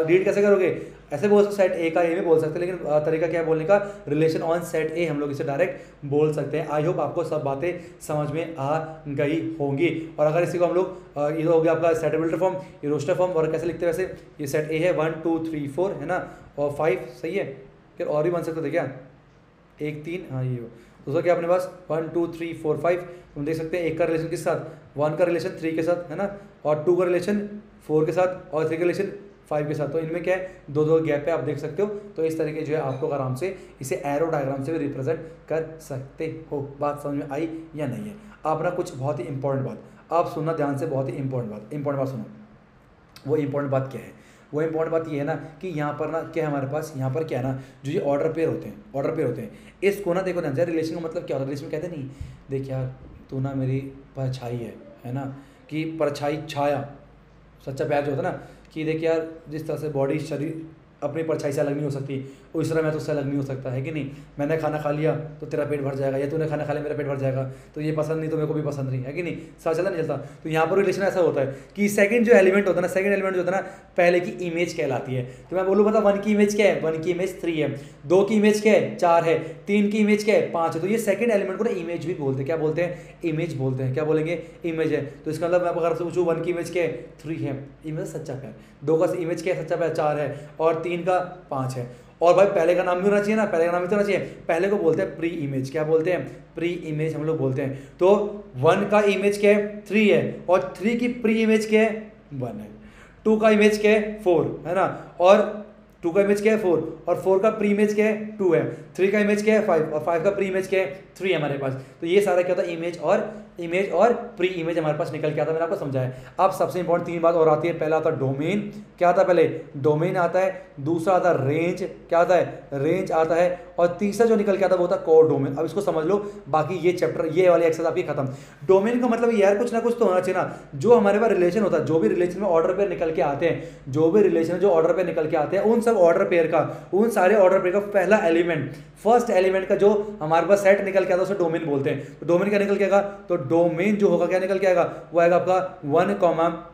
रीड कैसे करोगे, ऐसे बोल सकते, सेट ए का ए में बोल सकते हैं, लेकिन तरीका क्या है बोलने का, रिलेशन ऑन सेट ए हम लोग इसे डायरेक्ट बोल सकते हैं। आई होप आपको सब बातें समझ में आ गई होंगी। और अगर इसी को हम लोग, ये हो गया आपका सेटेबिलिटी फॉर्म, ये रोस्टर फॉर्म, और कैसे लिखते हैं वैसे, ये सेट ए है 1 2 3 4, है ना, और 5 सही है, फिर और भी बन सकते थे क्या, 1 3, हाँ ये हो। दूसरा क्या अपने पास 1 2 3 4 5, तुम देख सकते हैं एक का रिलेशन किस साथ, 1 का रिलेशन 3 के साथ, है ना, और 2 का रिलेशन 4 के साथ, और 3 का रिलेशन 5 के साथ। तो इनमें क्या है, दो गैप है, आप देख सकते हो। तो इस तरीके जो है आपको आराम से इसे एरो डायग्राम से भी रिप्रेजेंट कर सकते हो। बात समझ में आई या नहीं है। आप ना कुछ बहुत ही इंपॉर्टेंट बात आप सुनना ध्यान से, बहुत ही इंपॉर्टेंट बात सुनो। वो इंपॉर्टेंट बात क्या है, वो इंपॉर्टेंट बात ये है ना कि यहाँ पर ना क्या है हमारे पास, यहाँ पर क्या है ना, जो ये ऑर्डर पेयर होते हैं, इसको ना देखो ध्यान से, रिलेशन का मतलब क्या होता है, रिलेशन कहते नहीं, देख यार तू ना मेरी परछाई है ना, कि परछाई छाया, सच्चा प्यार जो होता है ना, कि देख यार जिस तरह से बॉडी शरीर अपनी परछाई से अलग नहीं हो सकती, उस तरह मैं तो उससे अलग नहीं हो सकता, है कि नहीं। मैंने खाना खा लिया तो तेरा पेट भर जाएगा, या तूने खाना खा लिया मेरा पेट भर जाएगा, तो ये पसंद नहीं तो मेरे को भी पसंद नहीं, है कि नहीं, समझ चलता नहीं चलता। तो यहाँ पर रिलेशन ऐसा होता है कि सेकंड जो एलिमेंट होता है ना, सेकंड एलिमेंट जो होता है ना, पहले की इमेज कहलाती है। तो मैं बोलूँ बता 1 की इमेज क्या है, 1 की इमेज 3 है, 2 की इमेज क्या है 4 है, 3 की इमेज क्या है 5 है। तो ये सेकंड एलिमेंट को ना इमेज भी बोलते हैं, क्या बोलते हैं, इमेज बोलते हैं, क्या बोलेंगे, इमेज है। तो इसका मतलब मैं अगर पूछूँ 1 की इमेज क्या है 3 है, इमेज सच्चा प्यार, 2 का इमेज क्या है सच्चा प्यार 4 है, और 3 का 5 है। और भाई पहले का नाम भी होना चाहिए ना, पहले का नाम भी तो होना चाहिए, पहले को बोलते हैं प्री इमेज, क्या बोलते हैं, प्री इमेज हम लोग बोलते हैं। तो 1 का इमेज क्या है 3 है, और 3 की प्री इमेज क्या है 1 है, 2 का इमेज क्या है 4 है ना, और 2 का इमेज क्या है 4, और 4 का प्री इमेज क्या है 2 है, 3 का इमेज क्या है 5, और 5 का प्री इमेज क्या है 3 है हमारे पास। तो ये सारा क्या होता है, इमेज और प्री इमेज हमारे पास निकल के आता है, मैंने आपको समझाया। अब सबसे इंपॉर्टेंट 3 बात और आती है, पहला आता है डोमेन, क्या आता है पहले, डोमेन आता है, दूसरा आता है रेंज, क्या आता है, रेंज आता है, और तीसरा जो निकल के आता है वो होता है कोर डोमेन। अब इसको समझ लो, बाकी ये चैप्टर ये वाली एक्सरसाइज आपकी खत्म। डोमेन का मतलब यार कुछ ना कुछ तो होना चाहिए ना, जो हमारे पास रिलेशन होता है, जो भी रिलेशन में ऑर्डर पेयर निकल के आते हैं, जो भी रिलेशन जो ऑर्डर पेयर निकल के आते हैं, उन सब ऑर्डर पेयर का, उन सारे ऑर्डर पेयर का पहला एलिमेंट, फर्स्ट एलिमेंट का जो हमारे पास सेट निकल के आता है उसे डोमेन बोलते हैं। तो डोमेन क्या निकल के आएगा, तो डोमेन जो होगा क्या निकल के आएगा, वो आएगा आपका 1,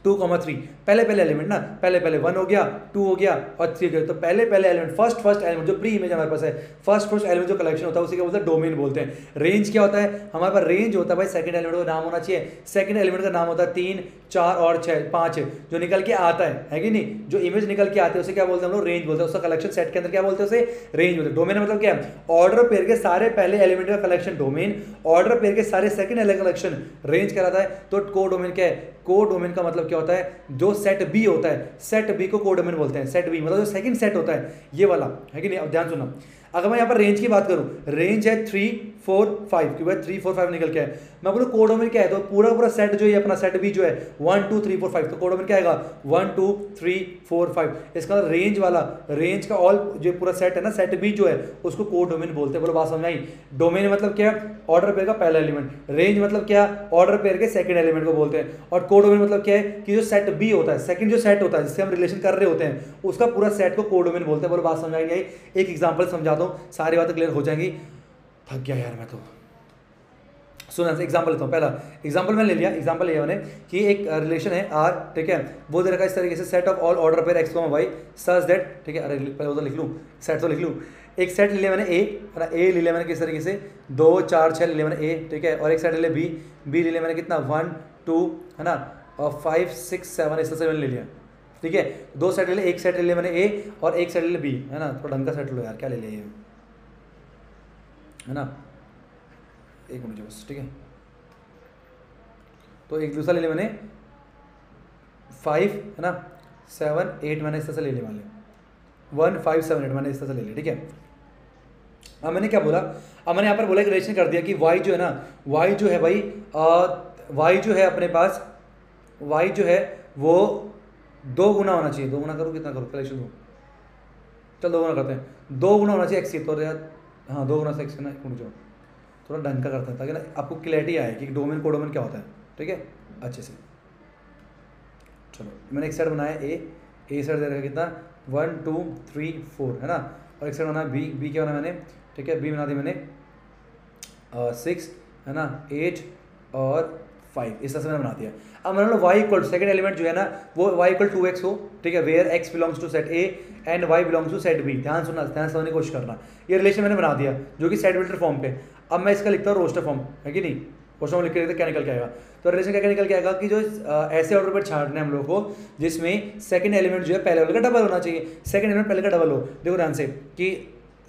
2, 3, पहले एलिमेंट ना, पहले 1 हो गया, 2 हो गया और 3 हो गया। तो पहले एलिमेंट, फर्स्ट एलिमेंट जो प्री इमेज हमारे पास है, फर्स्ट एलिमेंट जो कलेक्शन होता है उसी क्या बोलते हैं, डोमेन बोलते हैं। रेंज क्या होता है, हमारे पास रेंज होता है भाई सेकंड एलिमेंट का नाम होना चाहिए, सेकंड एलिमेंट का नाम होता है 3, 4 और 6, 5 जो निकल के आता है कि नहीं, जो इमेज निकल के आते हैं उसे क्या बोलते हैं हम लोग, रेंज बोलते हैं। उसका कलेक्शन सेट के अंदर क्या बोलते हैं, उसे रेंज बोलते हैं। डोमेन मतलब क्या है, ऑर्डर पेयर के सारे पहले एलिमेंट का कलेक्शन डोमेन, ऑर्डर पेयर के सारे सेकंड एलिमेंट कलेक्शन रेंज कहलाता है। तो को डोमेन क्या है, को डोमेन का मतलब क्या होता है, जो सेट बी होता है, सेट बी को को डोमेन बोलते हैं। सेट बी मतलब जो सेकंड सेट होता है ये वाला, है कि नहीं। अब ध्यान सुनो, अगर मैं यहाँ पर रेंज की बात करूं, रेंज है 3, 4, 5, क्योंकि 3, 4, 5 निकल के है। मैं बोलूँ कोडोमेन क्या है, तो पूरा सेट जो है अपना सेट बी जो है 1, 2, 3, 4, 5, तो कोडोमेन क्या आएगा 1, 2, 3, 4, 5। इसका रेंज वाला, रेंज का ऑल जो पूरा सेट है ना, सेट बी जो है उसको कोडोमेन बोलते हैं। बोलो बात समझ आई। डोमेन मतलब क्या, ऑर्डर पेयर का पहला एलिमेंट, रेंज मतलब क्या, ऑर्डर पेयर के सेकंड एलिमेंट को बोलते हैं, और कोडोमेन मतलब क्या है कि जो सेट बी होता है, सेकंड जो सेट होता है जिससे हम रिलेशन कर रहे होते हैं उसका पूरा सेट को कोडोमेन बोलते हैं। बोलो बात समझ आई। एक एग्जांपल समझाता हूँ, सारी बातें क्लियर हो जाएंगी। थक गया यार मैं तो। सुना एग्जांपल लेता हूँ। पहला एग्जांपल मैंने ले लिया, एग्जांपल लिया मैंने कि एक रिलेशन है आर, ठीक है, वो दे रखा है इस तरीके से, set of all order pair X Y such that, ठीक है, अरे पहले वो तो लिख लूँ, सेट तो लिख लूँ। एक सेट ले लिया मैंने ए, है ना, ए ले लिया मैंने किस तरीके से 2, 4, 6 ले लिया मैंने ए, ठीक है, और एक सेट ले लिया बी ले लिया मैंने कितना 1, 2, है ना, और 5, 6, 7 इस तरह से मैंने ले लिया, ठीक है। 2 सेट ले लिया, एक सेट ले लिया मैंने ए और एक सेट ले लिया बी, है ना। थोड़ा ढंग का सेट लो यार, क्या ले लिया ये, है ना, एक मिनट बस, ठीक है। तो एक दूसरा ले लिया मैंने 5, है ना, 7, 8 मैंने इस तरह से ले लिया, वाले 1, 5, 7, 8 मैंने इस तरह से ले लिया, ठीक है। अब मैंने क्या बोला, अब मैंने यहाँ पर बोला एक रिलेशन कर दिया कि y जो है ना, y जो है भाई y जो है अपने पास, y जो है वो 2 गुना होना चाहिए। 2 गुना करो, कितना करो कलेक्शन दो, चल 2 गुना करते हैं, 2 गुना होना चाहिए x की, तो यार हाँ 2 गुना से x ना, जो थोड़ा ढंग का करता है ताकि ना आपको क्लैरिटी आए कि डोमेन कोडोमेन क्या होता है, ठीक है, अच्छे से। चलो मैंने एक सेट बनाया ए सेट दे रखा कितना 1, 2, 3, 4, है ना, और एक सेट बनाया बी क्या बना मैंने, ठीक है, बी बना दी मैंने 6, है ना, 8 और 5, इस तरह से मैंने बना दिया। अब मैंने y इक्वल सेकंड एलिमेंट जो है ना वो y इक्वल 2x हो, ठीक है, where x belongs to set A and y belongs to set B। ध्यान सुनना, ध्यान समझने की कोशिश करना। ये रिलेशन मैंने बना दिया जो कि सेट बिल्डर फॉर्म पे। अब मैं इसका लिखता हूँ रोस्टर फॉर्म, है कि नहीं, रोस्टर फॉर्म लिख के लिखते क्या निकल के आएगा। तो रिलेशन क्या निकल के आएगा कि जो ऐसे ऑर्डर पर छाटने हम लोग को जिसमें सेकंड एलिमेंट जो है पहले वाले का डबल होना चाहिए। सेकंड एलिमेंट पहले का डबल हो, देखो ध्यान से कि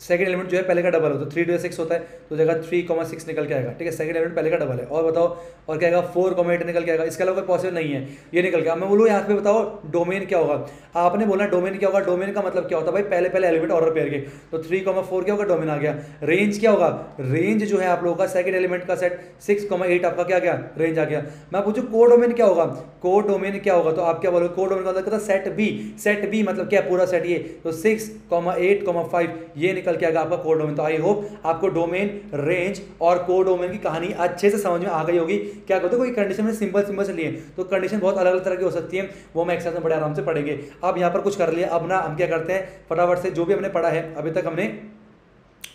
सेकंड एलिमेंट जो है पहले का डबल हो, तो 3 2 6 होता है, तो जगह 3, 6 निकल के आएगा, ठीक है। सेकंड एलिमेंट पहले का डबल है। और बताओ और क्या आएगा 4, 8 निकल के आएगा। इसके अलावा कोई पॉसिबल नहीं है, ये निकल गया। मैं बोलूँ यहाँ पे बताओ डोमेन क्या होगा। आपने बोला डोमेन क्या होगा, डोमेन का मतलब क्या होता है भाई पहले एलिमेंट ऑर्डर पेयर के, तो 3, 4 क्या होगा, डोमेन आ गया। रेंज क्या होगा, रेंज जो है आप लोगों का सेकंड एलिमेंट का सेट 6, 8 आपका क्या गया, रेंज आ गया। मैं पूछूं को डोमेन क्या होगा, को डोमेन क्या होगा, तो आप क्या बोलोगे को डोमेन का मतलब सेट बी मतलब क्या पूरा सेट ये, तो 6, 8, 5 ये निकल के आएगा आपका कोर डोमेन। तो आई होप आपको डोमेन, रेंज और कोर डोमेन की कहानी अच्छे से समझ में आ गई होगी। क्या कहते हो, कोई कंडीशन में सिंपल से लिए तो कंडीशन बहुत अलग अलग तरह की हो सकती है, वो मैं एक्सरसाइज में बड़े आराम से पढ़ेंगे। अब यहाँ पर कुछ कर लिया, अब ना हम क्या करते हैं फटाफट से जो भी हमने पढ़ा है अभी तक, हमने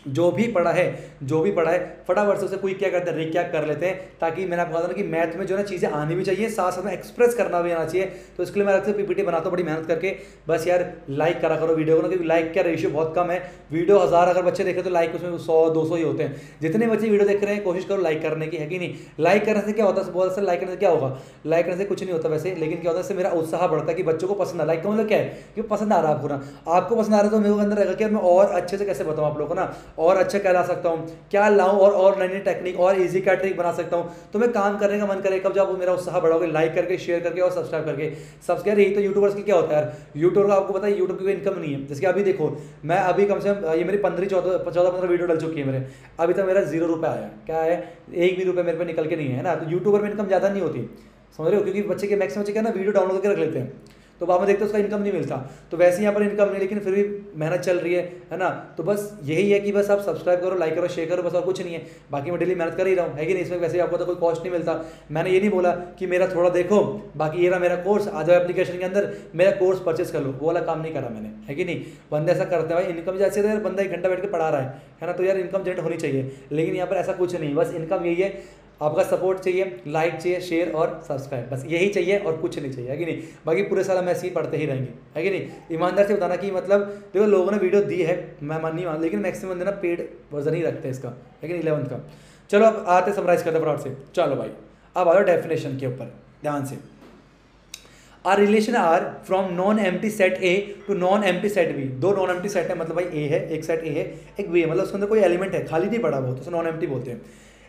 जो भी पढ़ा है फटाफट से उसे कोई क्या करते हैं रिकैप कर लेते हैं, ताकि मैंने आपको कहा था ना कि मैथ में जो ना चीज़ें आनी भी चाहिए, साथ साथ में एक्सप्रेस करना भी आना चाहिए। तो इसके लिए मैं अलग से पीपीटी बनाता हूँ बड़ी मेहनत करके। बस यार लाइक करा करो वीडियो को ना, क्योंकि लाइक का रेशियो बहुत कम है। वीडियो 1000 अगर बच्चे देखें तो लाइक उसमें 100-200 ही होते हैं। जितने बच्चे वीडियो देख रहे हैं कोशिश करो लाइक करने की, है कि नहीं। लाइक करने से क्या होता है, बहुत सारे लाइक करने से क्या होगा, लाइक करने से कुछ नहीं होता वैसे, लेकिन क्या होता है इससे मेरा उत्साह बढ़ता है कि बच्चों को पसंद आ। लाइक का मतलब क्या है कि पसंद आ रहा है आपको ना, आपको पसंद आ रहा है तो मेरे को अंदर रहेगा कि मैं और अच्छे से कैसे बताऊँ आप लोगों को ना, और अच्छा क्या ला सकता हूँ, क्या लाऊं, और नई नई टेक्निक और इजी का ट्रिक बना सकता हूँ। तो मैं काम करने का मन करे कब, जब मेरा उत्साह बढ़ाओगे लाइक करके, शेयर करके और सब्सक्राइब करके। सब्सक्राइब यही तो यूट्यूबर्स की क्या होता है यार, यूट्यूबर का आपको पता है यूट्यूब की कोई इनकम नहीं है। जैसे कि अभी देखो मैं अभी कम से कम ये मेरी 15 वीडियो डल चुकी है मेरे, अभी तक मेरा 0 रुपये आया, क्या है, एक भी रुपये मेरे पे निकल के नहीं है ना। तो यूट्यूबर में इनकम ज़्यादा नहीं होती, समझ रहे हो, क्योंकि बच्चे के मैक्सिमम बच्चे क्या ना वीडियो डाउनलोड करके रख लेते हैं, तो बाद में देखते हैं उसका इनकम नहीं मिलता। तो वैसे यहाँ पर इनकम नहीं, लेकिन फिर भी मेहनत चल रही है ना। तो बस यही है कि बस आप सब्सक्राइब करो, लाइक करो, शेयर करो, बस और कुछ नहीं है। बाकी मैं डेली मेहनत कर ही रहा हूँ, है कि नहीं। इसमें वैसे आपको तो कोई कॉस्ट नहीं मिलता। मैंने ये नहीं बोला कि मेरा थोड़ा देखो बाकी ये रहा मेरा कोर्स, आ जाओ एप्लीकेशन के अंदर मेरा कोर्स परचेस कर लो, वो वाला काम नहीं करा मैंने, है कि नहीं। बंदे ऐसा करते हैं भाई, इनकम जैसे यार बंदा 1 घंटा बैठ के पढ़ा रहा है ना, तो यार इनकम जनरेट होनी चाहिए। लेकिन यहाँ पर ऐसा कुछ नहीं, बस इनकम यही है, आपका सपोर्ट चाहिए, लाइक चाहिए, शेयर और सब्सक्राइब, बस यही चाहिए और कुछ नहीं चाहिए, है कि नहीं। बाकी पूरे साल हम ऐसे ही पढ़ते ही रहेंगे, है कि नहीं। ईमानदार से बताना कि मतलब देखो लोगों ने वीडियो दी है, मैं मान नहीं मान, लेकिन मैक्सिमम बंदे ना पेड वर्जन ही रखते हैं इसका, है कि नहीं, 11th का। चलो अब आते समराइज करते फटाफट से। चलो भाई अब आ जाओ डेफिनेशन के ऊपर ध्यान से। A relation R from non-empty set A to non-empty set B, दो non-empty set है, मतलब भाई A है, एक सेट A है, एक B है, मतलब उसके अंदर कोई एलिमेंट है, खाली नहीं पड़ा वो, तो उसे नॉन-एम्प्टी बोलते हैं।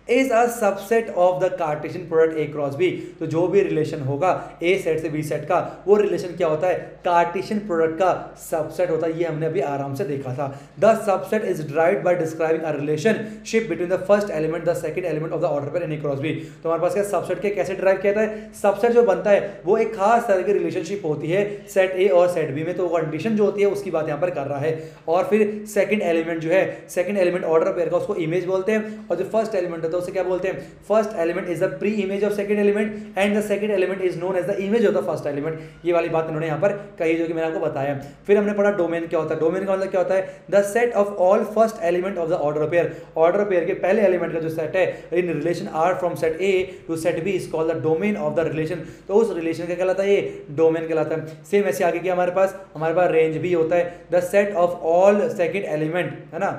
Is a subset of the Cartesian product A cross B, तो जो भी रिलेशन होगा A सेट से B सेट का, वो रिलेशन क्या होता है, कार्टेशियन प्रोडक्ट का सबसेट होता है। ये हमने अभी आराम से देखा था। The subset is derived bye describing a relationship between the first element the second element of the order pair in A cross B। तो हमारे पास क्या सबसेट के कैसे डिराइव किया जाता है, सबसेट जो बनता है वो एक खास तरह की रिलेशनशिप होती है सेट A और सेट B में, तो कंडीशन जो होती है उसकी बात यहाँ पर कर रहा है। और फिर सेकंड एलिमेंट जो है, सेकंड एलिमेंट ऑर्डर पेयर का, उसको इमेज बोलते हैं, और जो फर्स्ट एलिमेंट है तो उसे क्या बोलते हैं, first element is the preimage of second element and the second element is known as the image of the first element. ये वाली बात इन्होंने यहाँ पर कही जो कि मैंने आपको बताया। फिर हमने पढ़ा डोमेन क्या होता है। डोमेन का मतलब क्या होता है, the set of all first element of the order pair, order pair के पहले एलिमेंट का जो सेट है in relation R from set A to set B is called the domain of the relation. तो उस रिलेशन का कहलाता है ये डोमेन कहलाता है। सेम ऐसे आगे क्या हमारे पास रेंज भी होता है, the set of all second element, है ना,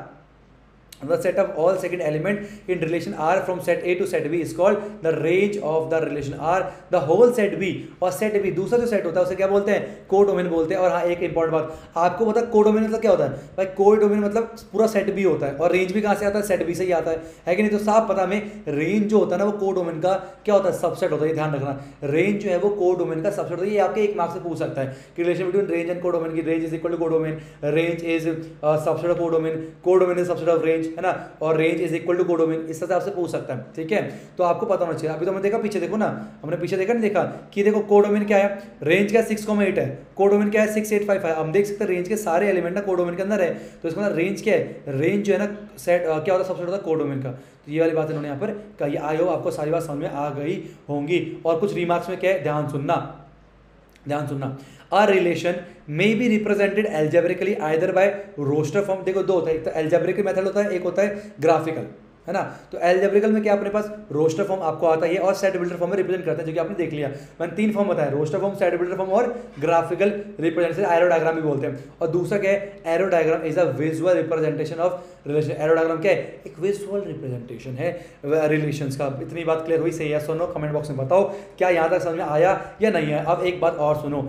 the set of all second element in relation R from set A to set B is called the range of the relation R। the whole set B और set B दूसरा जो set होता है उसे क्या बोलते हैं, कोडोमेन बोलते हैं। और हाँ एक इंपॉर्टेंट बात आपको पता है, कोडोमेन मतलब क्या होता है भाई, कोडोमेन मतलब पूरा सेट B होता है, और रेंज भी कहाँ से आता है, सेट B से ही आता है कि नहीं। तो साफ पता हमें रेंज जो होता है ना वो कोडोमेन का क्या होता है, सबसेट होता है, ये ध्यान रखना। रेंज जो है वो कोडोमेन का सबसेट होता है। ये आपके एक मार्क्स से पूछ सकता है कि relation between range and codomain की, range is equal to codomain, range is subset of codomain, codomain is subset of range, है ना, और range is equal to codomain, इस तरह से आपसे पूछ सकता है, ठीक है। तो आपको पता होना चाहिए। अभी तो हमने देखा, पीछे देखो ना, हमने पीछे देखा नहीं देखा कि देखो कोडोमेन क्या है, रेंज क्या 6,8 है, कोडोमेन क्या है 6,855। हम देख सकते हैं रेंज के सारे एलिमेंट ना कोडोमेन के अंदर है, तो इसका मतलब रेंज क्या है, रेंज जो है ना सेट क्या होता है, सबसेट होता है कोडोमेन का। तो ये वाली बात इन्होंने यहाँ पर कही। आई होप आपको सारी बात समझ में आ गई होंगी। और कुछ रिमार्क्स में क्या है, ध्यान सुनना। A relation may be represented algebraically either by roster form। देखो दो होता है, एक तो algebraical मेथड होता है, एक होता है ग्राफिकल, है ना। तो एल्जेब्रिकल में क्या अपने पास रोस्टर फॉर्म आपको आता है और सेट बिल्डर फॉर्म में रिप्रेजेंट करते हैं, जो कि आपने देख लिया। मैंने 3 फॉर्म बताया, roster form, set builder form और ग्राफिकल रिप्रेजेंटेशन, एरो डायग्राम भी बोलते हैं। और दूसरा क्या है, arrow diagram is a visual representation of relation. Arrow diagram क्या है, एक विजुअल रिप्रेजेंटेशन है रिलेशंस का। इतनी बात क्लियर हुई, सही है सुनो, कमेंट बॉक्स में बताओ क्या यहाँ तक समझ में आया या नहीं है। अब एक बात और सुनो,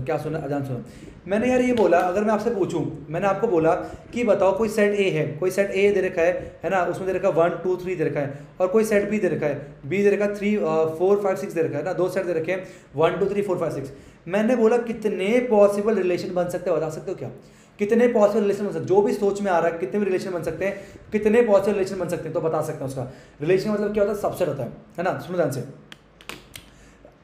क्या सुनो, अजान सुनो। मैंने यार ये बोला, अगर मैं आपसे पूछूं, मैंने आपको बोला कि बताओ कोई सेट ए है, कोई सेट ए दे रखा है ना, उसमें दे रखा है 1 2 3 दे रखा है, और कोई सेट बी दे रखा है, बी दे रखा है 3 4 5 6 दे रखा है ना, दो सेट दे रखे हैं 1 2 3 4 5 6। मैंने बोला कितने पॉसिबल रिलेशन बन सकते हैं, बता सकते हो क्या, कितने पॉसिबल रिलेशन बन सकते, जो भी सोच में आ रहा है कितने भी रिलेशन बन सकते हैं, कितने पॉसिबल रिलेशन बन सकते हैं, तो बता सकते हैं। उसका रिलेशन मतलब क्या होता है, सबसेट होता है ना। सुनो ध्यान से,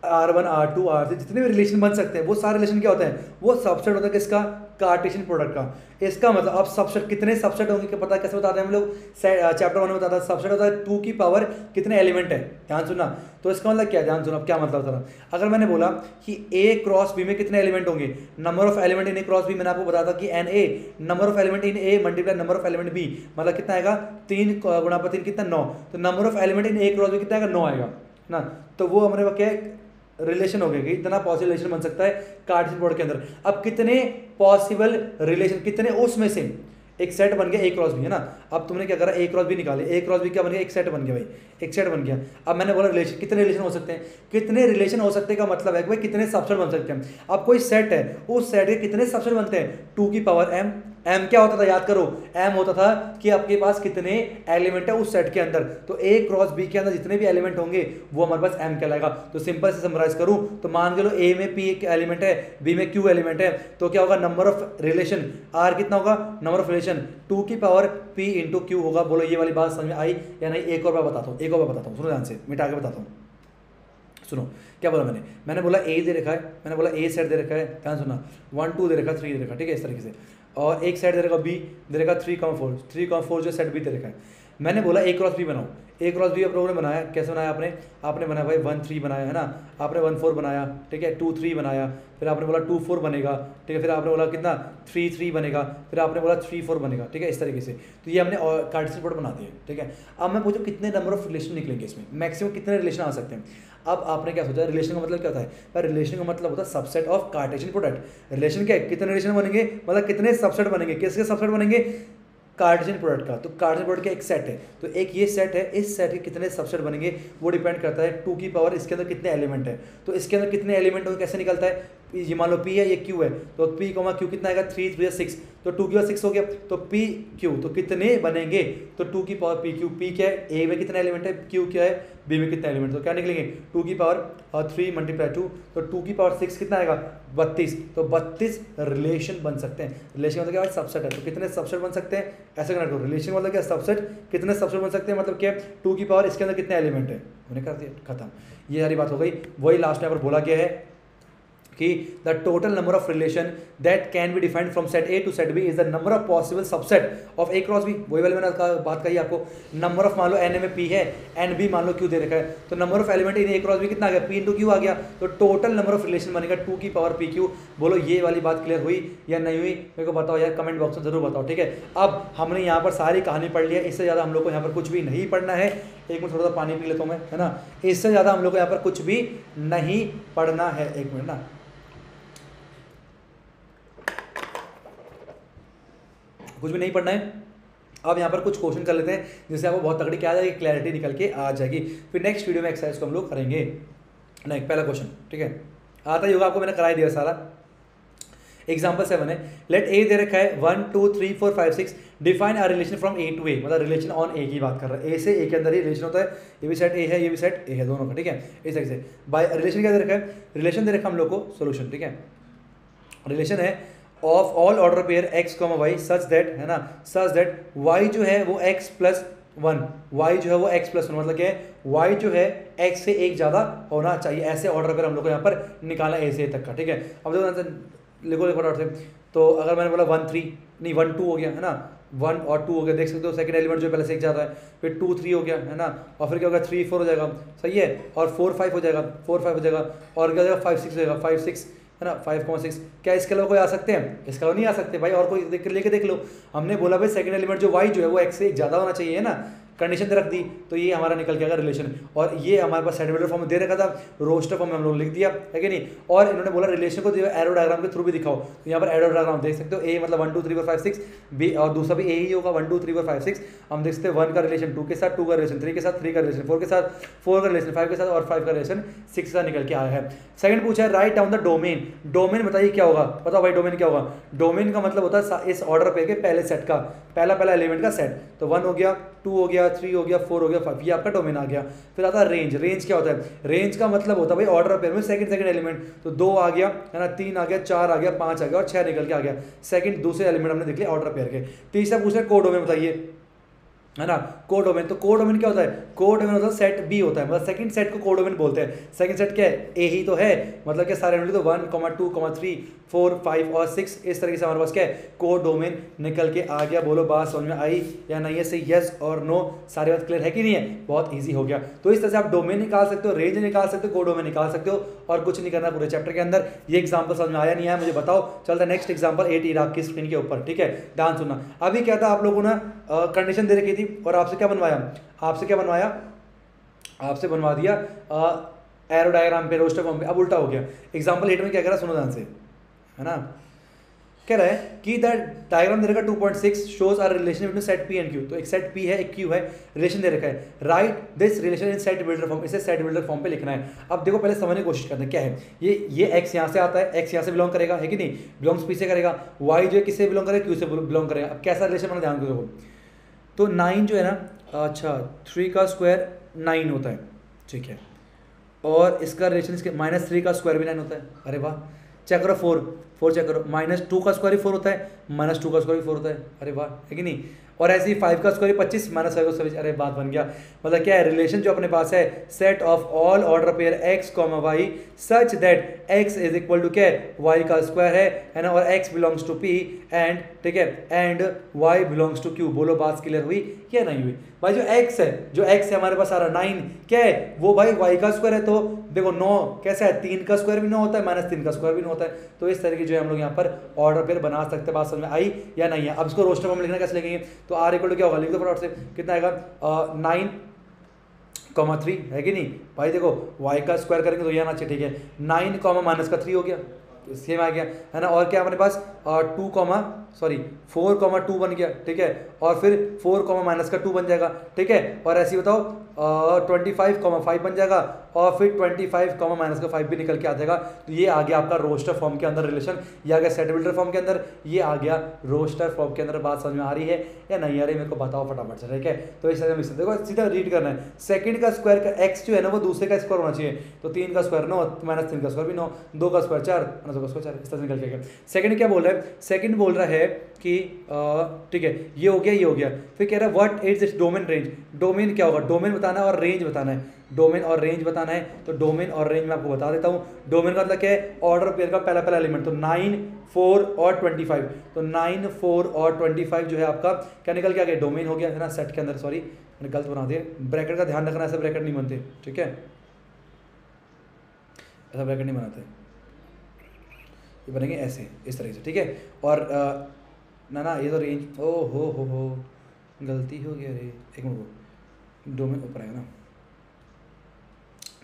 R1 R2 R3 जितने भी रिलेशन बन सकते हैं वो सारे रिलेशन क्या होते हैं, वो सबसेट होता है किसका, कार्टेशियन प्रोडक्ट का। इसका मतलब अब सबसेट कितने सबसेट होंगे क्या पता है, कैसे बताते हैं हम लोग, चैप्टर 1 में बताता है सबसेट होता है 2 की पावर कितने एलिमेंट है, ध्यान सुनना। तो इसका मतलब क्या, ध्यान सुनो अब क्या मतलब था। अगर मैंने बोला कि A क्रॉस B में कितने एलिमेंट होंगे, number of element in A cross B, मैंने आपको बताया था कि NA number of element in A multiply number of element B, मतलब कितना आएगा 3 गुणा पर 3 कितना 9, तो number of element in A cross B कितना आएगा 9 आएगा ना। तो वो हमारे क्या रिलेशन हो गया कि इतना पॉसिबल रिलेशन बन सकता है कार्टेशियन प्रोडक्ट के अंदर। अब कितने पॉसिबल रिलेशन, कितने उसमें से एक सेट बन गया A क्रॉस B है ना। अब तुमने क्या करा, A क्रॉस B निकाले, A क्रॉस B क्या बन गया, एक सेट बन गया भाई, एक सेट बन गया। अब मैंने बोला रिलेशन, कितने रिलेशन हो सकते हैं, कितने रिलेशन हो सकते हैं का मतलब है कि भाई कितने सबसेट बन सकते हैं। अब कोई सेट है, उस सेट के कितने सबसेट बनते हैं, 2 की पावर m। m क्या होता था याद करो, m होता था कि आपके पास कितने एलिमेंट है उस सेट के अंदर। तो A क्रॉस B के अंदर जितने भी एलिमेंट होंगे वो हमारे पास m कहलाएगा। तो सिंपल से समराइज करूं तो मान के लो A में P एक एलिमेंट है, B में Q एलिमेंट है, तो क्या होगा नंबर ऑफ रिलेशन R कितना होगा, नंबर ऑफ रिलेशन 2 की पावर P इंटू Q होगा। बोलो ये वाली बात समझ में आई या नहीं। एक और बार बताता हूँ, एक और बार बताता हूँ, सुनो ध्यान से, मिटा के बताता हूँ। सुनो क्या बोला मैंने बोला A दे रखा है, मैंने बोला A सेट दे रखा है, ध्यान सुनना 1 2 दे रखा है, 3 दे रखा है, ठीक है इस तरीके से। और एक सेट दे रखा B दे रखा 3,4 जो सेट B दे रखा है। मैंने बोला A क्रॉस B बनाओ, A क्रॉस B अपने बनाया, कैसे बनाया आपने बनाया भाई 1 3 बनाया है ना, आपने 1 4 बनाया, ठीक है 2 3 बनाया, फिर आपने बोला 2 4 बनेगा, ठीक है, फिर आपने बोला कितना 3 3 बनेगा, फिर आपने बोला 3 4 बनेगा, ठीक है इस तरीके से। तो ये हमने कार्टेशियन प्रोडक्ट बना दिया, ठीक है। अब मैं पूछूं कितने नंबर ऑफ रिलेशन निकलेंगे इसमें, मैक्सिमम कितने रिलेशन आ सकते हैं। अब आपने क्या सोचा, रिलेशन का मतलब क्या होता है, पर रिलेशन का मतलब होता है subset of Cartesian product. Relation क्या है, कितने रिलेशन बनेंगे, मतलब कितने सबसेट बनेंगे, किसके सबसेट बनेंगे, कार्टेशियन प्रोडक्ट का। तो कार्टेशियन प्रोडक्ट का एक सेट है, तो एक ये सेट है, इस सेट के कितने सबसेट बनेंगे वो डिपेंड करता है 2 की पावर इसके अंदर कितने एलिमेंट है। तो इसके अंदर कितने एलिमेंट होंगे कैसे निकलता है, ये मान लो P है, ये Q है, तो P, Q कितना आएगा 3 3 6, तो 2 की पावर 6 हो गया, तो P Q तो कितने बनेंगे, तो 2 की पावर P Q, P क्या है A में कितना एलिमेंट है, Q क्या है B में कितना एलिमेंट, तो क्या निकलेंगे 2 की पावर 3 मल्टीप्लाई 2, तो 2 की पावर 6 कितना आएगा 32, तो 32 रिलेशन बन सकते हैं। रिलेशन मतलब क्या है, सबसेट है, तो कितने सबसेट बन सकते हैं, ऐसे कनेक्ट करो। रिलेशन मतलब क्या, सबसेट, कितने सबसेट बन सकते हैं मतलब क्या, 2 की पावर इसके अंदर कितने एलिमेंट है, मैंने कर दिया खत्म। ये सारी बात हो गई। वही लास्ट में पर बोला गया है कि the total number of relation that can be defined from set A to set B is the number of possible subset of A cross B। वही वाली मैंने बात कही आपको, नंबर ऑफ मान लो N में P है, N B मान लो Q दे रखा है, तो number of element in A cross B कितना आ गया, P इंटू Q आ गया, तो टोटल नंबर ऑफ रिलेशन बनेगा 2 की पावर P Q। बोलो ये वाली बात क्लियर हुई या नहीं हुई, मेरे को बताओ यार, कमेंट बॉक्स में जरूर बताओ, ठीक है। अब हमने यहाँ पर सारी कहानी पढ़ लिया, इससे ज़्यादा हम लोग को यहाँ पर कुछ भी नहीं पढ़ना है। एक मिनट थोड़ा सा पानी पी लेता हूँ मैं, है ना। इससे ज़्यादा हम लोग को यहाँ पर कुछ भी नहीं पढ़ना है, एक मिनट ना। कुछ भी नहीं पढ़ना है। अब यहाँ पर कुछ क्वेश्चन कर लेते हैं जिससे आपको बहुत तगड़ी क्या आ जाएगी, क्लैरिटी निकल के आ जाएगी। फिर नेक्स्ट वीडियो में एक्सरसाइज को हम लोग करेंगे। नहीं, पहला क्वेश्चन ठीक है, आता ही होगा आपको, मैंने कराई दिया सारा। एग्जाम्पल 7 है, लेट ए दे रखा है 1 2 3 4 5 6, define a relation from A to A, मतलब रिलेशन ऑन ए की बात कर रहा है। ए से ए के अंदर ही रिलेशन होता है, ये भी सेट ए है, ये भी सेट ए है, दोनों का, ठीक है। इस तरह से बाय रिलेशन क्या दे रखा है, रिलेशन दे रखा हम लोग को सोल्यूशन, ठीक है। रिलेशन है of all order pair x, y such that, है ना, सच दैट y जो है वो x प्लस 1, y जो है वो x प्लस 1, मतलब क्या है, y जो है x से एक ज़्यादा होना चाहिए। ऐसे ऑर्डर पेयर हम लोग को यहाँ पर निकालना है a से a तक का, ठीक है। अब देखो लिखो फटाफट से, तो अगर मैंने बोला 1 3 नहीं 1 2 हो गया, है ना, 1 और 2 हो गया, देख सकते हो सेकंड एलिमेंट जो पहले से एक ज़्यादा है, फिर 2 3 हो गया, है ना, और फिर क्या होगा 3 4 हो जाएगा, सही है, और 4 5 हो जाएगा, 4 5 हो जाएगा, और क्या हो जाएगा 5 6 हो जाएगा, 5 6, है ना, 5,6। क्या इसके अलावा कोई आ सकते हैं, इसके अलावा नहीं आ सकते भाई, और कोई लेके देख लो। हमने बोला भाई सेकंड एलिमेंट जो y जो है वो x से ज़्यादा होना चाहिए, है ना, कंडीशन दे रख दी, तो ये हमारा निकल के आएगा रिलेशन। और ये हमारे पास सेडिमेंटर फॉर्म दे रखा था, रोस्टर फॉर्म में हम लोग लिख दिया है कि नहीं। और इन्होंने बोला रिलेशन को एरो डायग्राम के थ्रू भी दिखाओ, तो यहाँ पर एरो डायग्राम देख सकते हो, ए मतलब 1 2 3 4 5 6, बी और दूसरा भी ए ही होगा 1 2 3 4 5 6। हम देख सकते हैं 1 का रिलेशन 2 के साथ, 2 का रिलेशन 3 के साथ, 3 का रिलेशन 4 के साथ, 4 का रिलेशन 5 के साथ, और 5 का रिलेशन 6 के साथ निकल के आया है। सेकंड पूछा है write down the domain. Domain बताइए क्या होगा, बताओ भाई डोमेन क्या होगा। डोमेन का मतलब होता है इस ऑर्डर पे के पहले सेट का, पहला एलिमेंट का सेट। तो 1 हो गया, 2 हो गया, 3 हो गया, 4 हो गया, 5, ये आपका डोमेन आ गया। फिर आता है रेंज। रेंज क्या होता है, रेंज का मतलब होता है भाई ऑर्डर पेयर में सेकंड एलिमेंट। तो 2 आ गया, है ना, 3 आ गया, 4 आ गया, 5 आ गया, और 6 निकल के आ गया। सेकंड दूसरे एलिमेंट हमने देख लिया ऑर्डर पेयर के। तीसरा पूछा है कोडोमेन बताइए। है ना। कोडोमेन, तो कोडोमेन क्या होता है, कोडोमेन होता है सेट बी होता है, मतलब सेकंड सेट को कोडोमेन बोलते हैं। सेकंड सेट क्या है, ए ही तो है, मतलब क्या सारे एलिमेंट तो 1, 2, 3, 4, 5 और 6 इस तरीके से हमारे पास क्या है कोडोमेन निकल के आ गया। बोलो बात समझ में आई या नहीं है, से यस और नो, सारी बात क्लियर है कि नहीं है, बहुत ईजी हो गया। तो इस तरह से आप डोमेन निकाल सकते हो, रेंज निकाल सकते हो, कोडोमेन निकाल सकते हो, और कुछ नहीं करना पूरे चैप्टर के अंदर। ये एग्जाम्पल समझ में आया नहीं आया मुझे बताओ। चलता नेक्स्ट एग्जाम्पल 8 इराक की स्क्रीन के ऊपर, ठीक है, ध्यान सुनना। अभी क्या था, आप लोगों ने कंडीशन दे रखी थी और आपसे क्या बनवाया, आपसे बनवा दिया एरो डायग्राम पे, रोस्टर फॉर्म पे। अब उल्टा हो गया। एग्जांपल 8 में क्या कह रहा है, सुनो ध्यान से, है ना। कह रहा है कि द डायग्राम दे रखा 2.6 shows are relation between set P and Q. तो एक सेट पी है, एक क्यू है, रिलेशन दे रखा है। Right this relation in set builder form, इसे सेट बिल्डर फॉर्म पे लिखना है। अब देखो पहले समझने की कोशिश करते हैं क्या है ये एक्स यहाँ से आता है, एक्स यहाँ से बिलोंग करेगा, है कि नहीं, बिलोंग्स पी से करेगा। वाई जो है किससे बिलोंग करेगा, क्यू से बिलोंग करेगा। अब कैसा रिलेशन बना, ध्यान देखो। तो 9 जो है ना, अच्छा 3 का स्क्वायर 9 होता है, ठीक है, और इसका रिलेशन इसके -3 का स्क्वायर भी 9 होता है। अरे वाह, चेक करो 4 चेक करो, -2 का स्क्वायर भी 4 होता है, -2 का स्क्वायर भी 4 होता है। अरे वाह, है कि नहीं। और ऐसे ही 5 का स्क्वायर 25, -5 का स्क्वायर, अरे बात बन गया। मतलब क्या है, रिलेशन जो अपने पास है, set of all order pair x, y such that x is equal to क्या है, y का स्क्वायर है ना, और x belongs to p and, ठीक है, and y belongs to q। बोलो बात क्लियर हुई या नहीं हुई भाई। जो x है हमारे पास आ रहा 9 क्या है, वो भाई y का स्क्वायर है। तो देखो 9 कैसा है, 3 का स्क्वायर भी 9 होता है, -3 का स्क्वायर भी 9 होता है। तो इस तरीके जो है हम लोग यहाँ पर ऑर्डर पेयर बना सकते हैं। बात समझ में आई या नहीं है। अब इसको रोस्टर फॉर्म लिखना कैसे लिखेंगे, तो r इक्वल टू क्या होगा, लिख दो फटाफट से, कितना आएगा 9,3, है कि नहीं भाई। देखो y का स्क्वायर करेंगे तो ये आना चाहिए, ठीक है, 9, -3 हो गया, सेम आ गया, है ना। और क्या हमारे पास 4,2 बन गया, ठीक है, और फिर 4, -2 बन जाएगा, ठीक है। और ऐसे ही बताओ 25,5 बन जाएगा, और फिर 25, -5 भी निकल के आ जाएगा। तो ये आ गया आपका रोस्टर फॉर्म के अंदर रिलेशन, ये आ गया सेट बिल्डर फॉर्म के अंदर, ये आ गया रोस्टर फॉर्म के अंदर। बात समझ में आ रही है या नहीं आ रही, मेरे को बताओ फटाफट से, ठीक है। तो इस तरह से देखो, सीधा रीड करना है। सेकंड का स्क्वायर का एक्स जो है ना, वो दूसरे का स्क्वायर होना चाहिए। तो 3 का स्क्वायर 9, -3 का स्क्वायर भी 9, 2 का स्क्वायर 4, -2 का स्क्वायर 4, इस तरह से निकल के गया। सेकंड क्या बोल रहा है, सेकंड बोल रहा है कि ठीक है, ये हो गया, ये हो गया। फिर कह रहा है what is this domain range. Domain क्या होगा, डोमेन बताना है और रेंज बताना है, डोमेन और रेंज बताना है। तो डोमेन और रेंज मैं आपको बता देता हूँ। डोमेन का मतलब क्या है, ऑर्डर पेयर का पहला एलिमेंट। तो 9, 4 और 25, तो 9, 4 और 25 जो है आपका क्या निकल के आ गया, डोमेन हो गया, है ना। सेट के अंदर, सॉरी मैंने गलत बना दिया, ब्रैकेट का ध्यान रखना, ऐसे ब्रैकेट नहीं बनते, ठीक है, ऐसा ब्रैकेट नहीं बनाते, ये बनेंगे ऐसे, इस तरीके से, ठीक है। और ना ये तो रेंज, ओ हो गलती हो गया रे, एक मिनट, डोमेन ऊपर आएगा ना।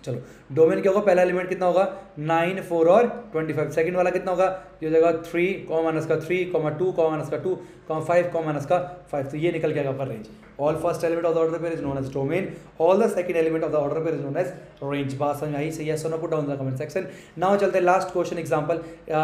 चलो, डोमेन क्या होगा, पहला एलिमेंट कितना होगा, 9, 4 और 25। सेकंड वाला कितना होगा, ये हो जाएगा 3, -3, 2, -2, 5, -5। तो ये निकल के आएगा आपका range. All first element of the order pair is known as domain, all the second element of the order pair is known as range. बात समझ आई, सही है, so put down the comment section. Now चलते हैं last question example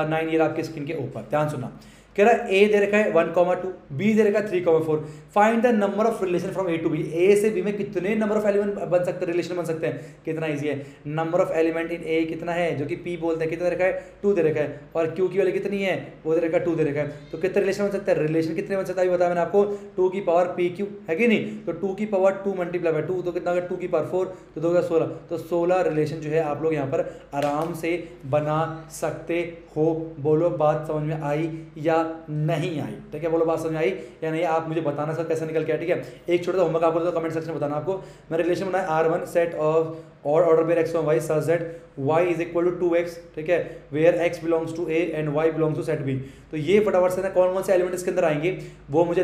9 here आपके screen के ऊपर, ध्यान सुनना। कह रहा है ए दे रखा है 1,2, बी दे रखा है 3,4। Find the number of relation from A to B. A से बी में कितने नंबर ऑफ एलिमेंट बन सकते हैं, रिलेशन बन सकते हैं, कितना इजी है। नंबर ऑफ एलिमेंट इन ए कितना है, जो कि पी बोलते हैं, कितना दे रखा है, 2 दे रखा है। और क्यू की वाली कितनी है, वो दे रखा है 2 दे रखा है। तो कितने रिलेशन बन सकते हैं, रिलेशन कितने बन सकता है, बताया मैंने आपको, 2 की पावर पी क्यू, है कि नहीं। तो 2 की पावर 2 मल्टीप्लाई बाय 2, तो कितना होगा, 2 की पावर 4, तो 2 का 16। तो 16 रिलेशन जो है आप लोग यहाँ पर आराम से बना सकते हो। बोलो बात समझ में आई या नहीं आई, ठीक है, बोलो बात समझ में आई या नहीं। आप मुझे बताना सर कैसे निकल के, ठीक है। एक छोटा सा होमवर्क आपको कमेंट सेक्शन में बताना आपको। मैंने रिलेशन बनाया R1 सेट ऑफ और order pair x y such that y is equal to 2x, ठीक है, where x belongs to a and y belongs to set b। तो ये फटाफट से ना कौन कौन से एलिमेंट इसके अंदर आएंगे वो मुझे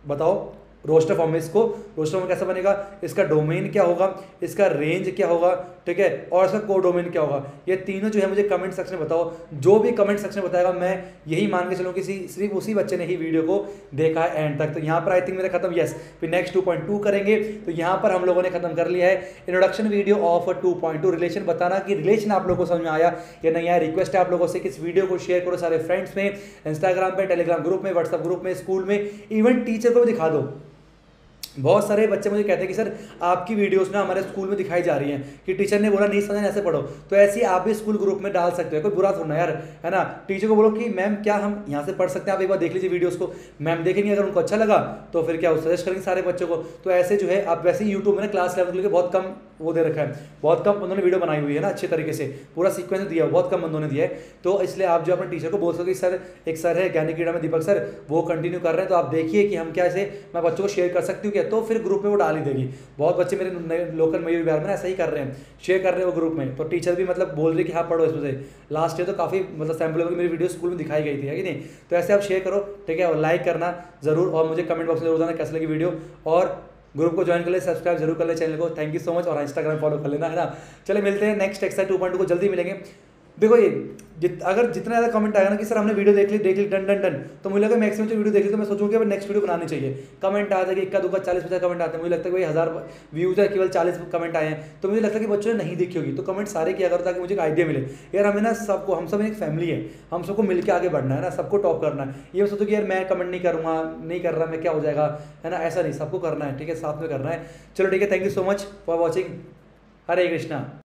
बताओ। रोस्टर फॉर्म में इसको, रोस्टर फॉर्म कैसा बनेगा, इसका डोमेन क्या होगा, इसका रेंज क्या होगा, ठीक है, और इसका कोडोमेन क्या होगा। ये तीनों जो है मुझे कमेंट सेक्शन में बताओ। जो भी कमेंट सेक्शन में बताएगा मैं यही मान के चलूँ कि सिर्फ उसी बच्चे ने ही वीडियो को देखा है एंड तक। तो यहाँ पर आई थिंक मेरा खत्म, यस। फिर नेक्स्ट 2.2 करेंगे। तो यहाँ पर हम लोगों ने खत्म कर लिया है इंट्रोडक्शन वीडियो ऑफ 2.2 रिलेशन। बताना कि रिलेशन आप लोगों को समझ में आया या नहीं आया। रिक्वेस्ट है आप लोगों से कि इस वीडियो को शेयर करो सारे फ्रेंड्स में, इंस्टाग्राम पे, टेलीग्राम ग्रुप में, व्हाट्सएप ग्रुप में, स्कूल में, इवन टीचर को भी दिखा दो। बहुत सारे बच्चे मुझे कहते हैं कि सर आपकी वीडियोस ना हमारे स्कूल में दिखाई जा रही हैं कि टीचर ने बोला नहीं समझा ऐसे पढ़ो, तो ऐसे ही आप भी स्कूल ग्रुप में डाल सकते हो, कोई बुरा थोड़ा यार, है ना। टीचर को बोलो कि मैम क्या हम यहाँ से पढ़ सकते हैं, आप एक बार देख लीजिए वीडियोस को, मैम देखेंगे अगर उनको अच्छा लगा तो फिर क्या वो सजेस्ट करेंगे सारे बच्चों को। तो ऐसे जो है आप वैसे ही यूट्यूब में ना क्लास 11 के लिए बहुत कम वो दे रखा है, बहुत कम उन्होंने वीडियो बनाई हुई है ना अच्छे तरीके से, पूरा सीक्वेंस दिया है, बहुत कम बंदों ने दिया है। तो इसलिए आप जो अपने टीचर को बोल सकते हो कि सर एक सर है ज्ञानी क्रीड़ा में दीपक सर, वो कंटिन्यू कर रहे हैं, तो आप देखिए कि हम क्या ऐसे मैं बच्चों को शेयर कर सकती हूँ क्या, तो फिर ग्रुप में वो डाल ही देगी। बहुत बच्चे मेरे लोकल मयूर विहार में ऐसा ही कर रहे हैं, शेयर कर रहे हैं वो ग्रुप में, तो टीचर भी मतलब बोल रही कि हाँ पढ़ो इसमें से। लास्ट ईयर तो काफ़ी मतलब सैम्पल की मेरी वीडियो स्कूल में दिखाई गई थी, है कि नहीं। तो ऐसे आप शेयर करो, ठीक है, और लाइक करना जरूर, और मुझे कमेंट बॉक्स में जरूर बताना कैसे लगी वीडियो, और ग्रुप को ज्वाइन कर ले, सब्सक्राइब जरूर कर ले चैनल को। थैंक यू सो मच, और इंस्टाग्राम फॉलो कर लेना, है ना। चले मिलते हैं नेक्स्ट एक्सरसाइज 2.2 को, जल्दी मिलेंगे। देखो ये अगर जितना ज़्यादा कमेंट आएगा ना कि सर हमने वीडियो देख ली डन डन डन, तो मुझे लगा मैक्सिमम जो वीडियो देख ली तो मैं सोचूंगा कि नेक्स्ट वीडियो बनानी चाहिए। कमेंट आता है कि इक्का दुक्का 40-50 कमेंट आते हैं, मुझे लगता है भाई 1000 व्यूज़ है, केवल 40 कमेंट आए हैं, तो मुझे लगता है कि बच्चों ने नहीं देखी होगी, तो कमेंट सारे किया करो ताकि मुझे एक आइडिया मिले। यार हमें ना सबको, हम सब एक फैमिली है, हम सबको मिलकर आगे बढ़ना है ना, सबको टॉप करना है। ये सोचो कि यार मैं कमेंट नहीं करूँगा, नहीं कर रहा मैं, क्या हो जाएगा, है ना, ऐसा नहीं, सबको करना है, ठीक है, साथ में करना है। चलो ठीक है, thank you so much for watching, Hare Krishna.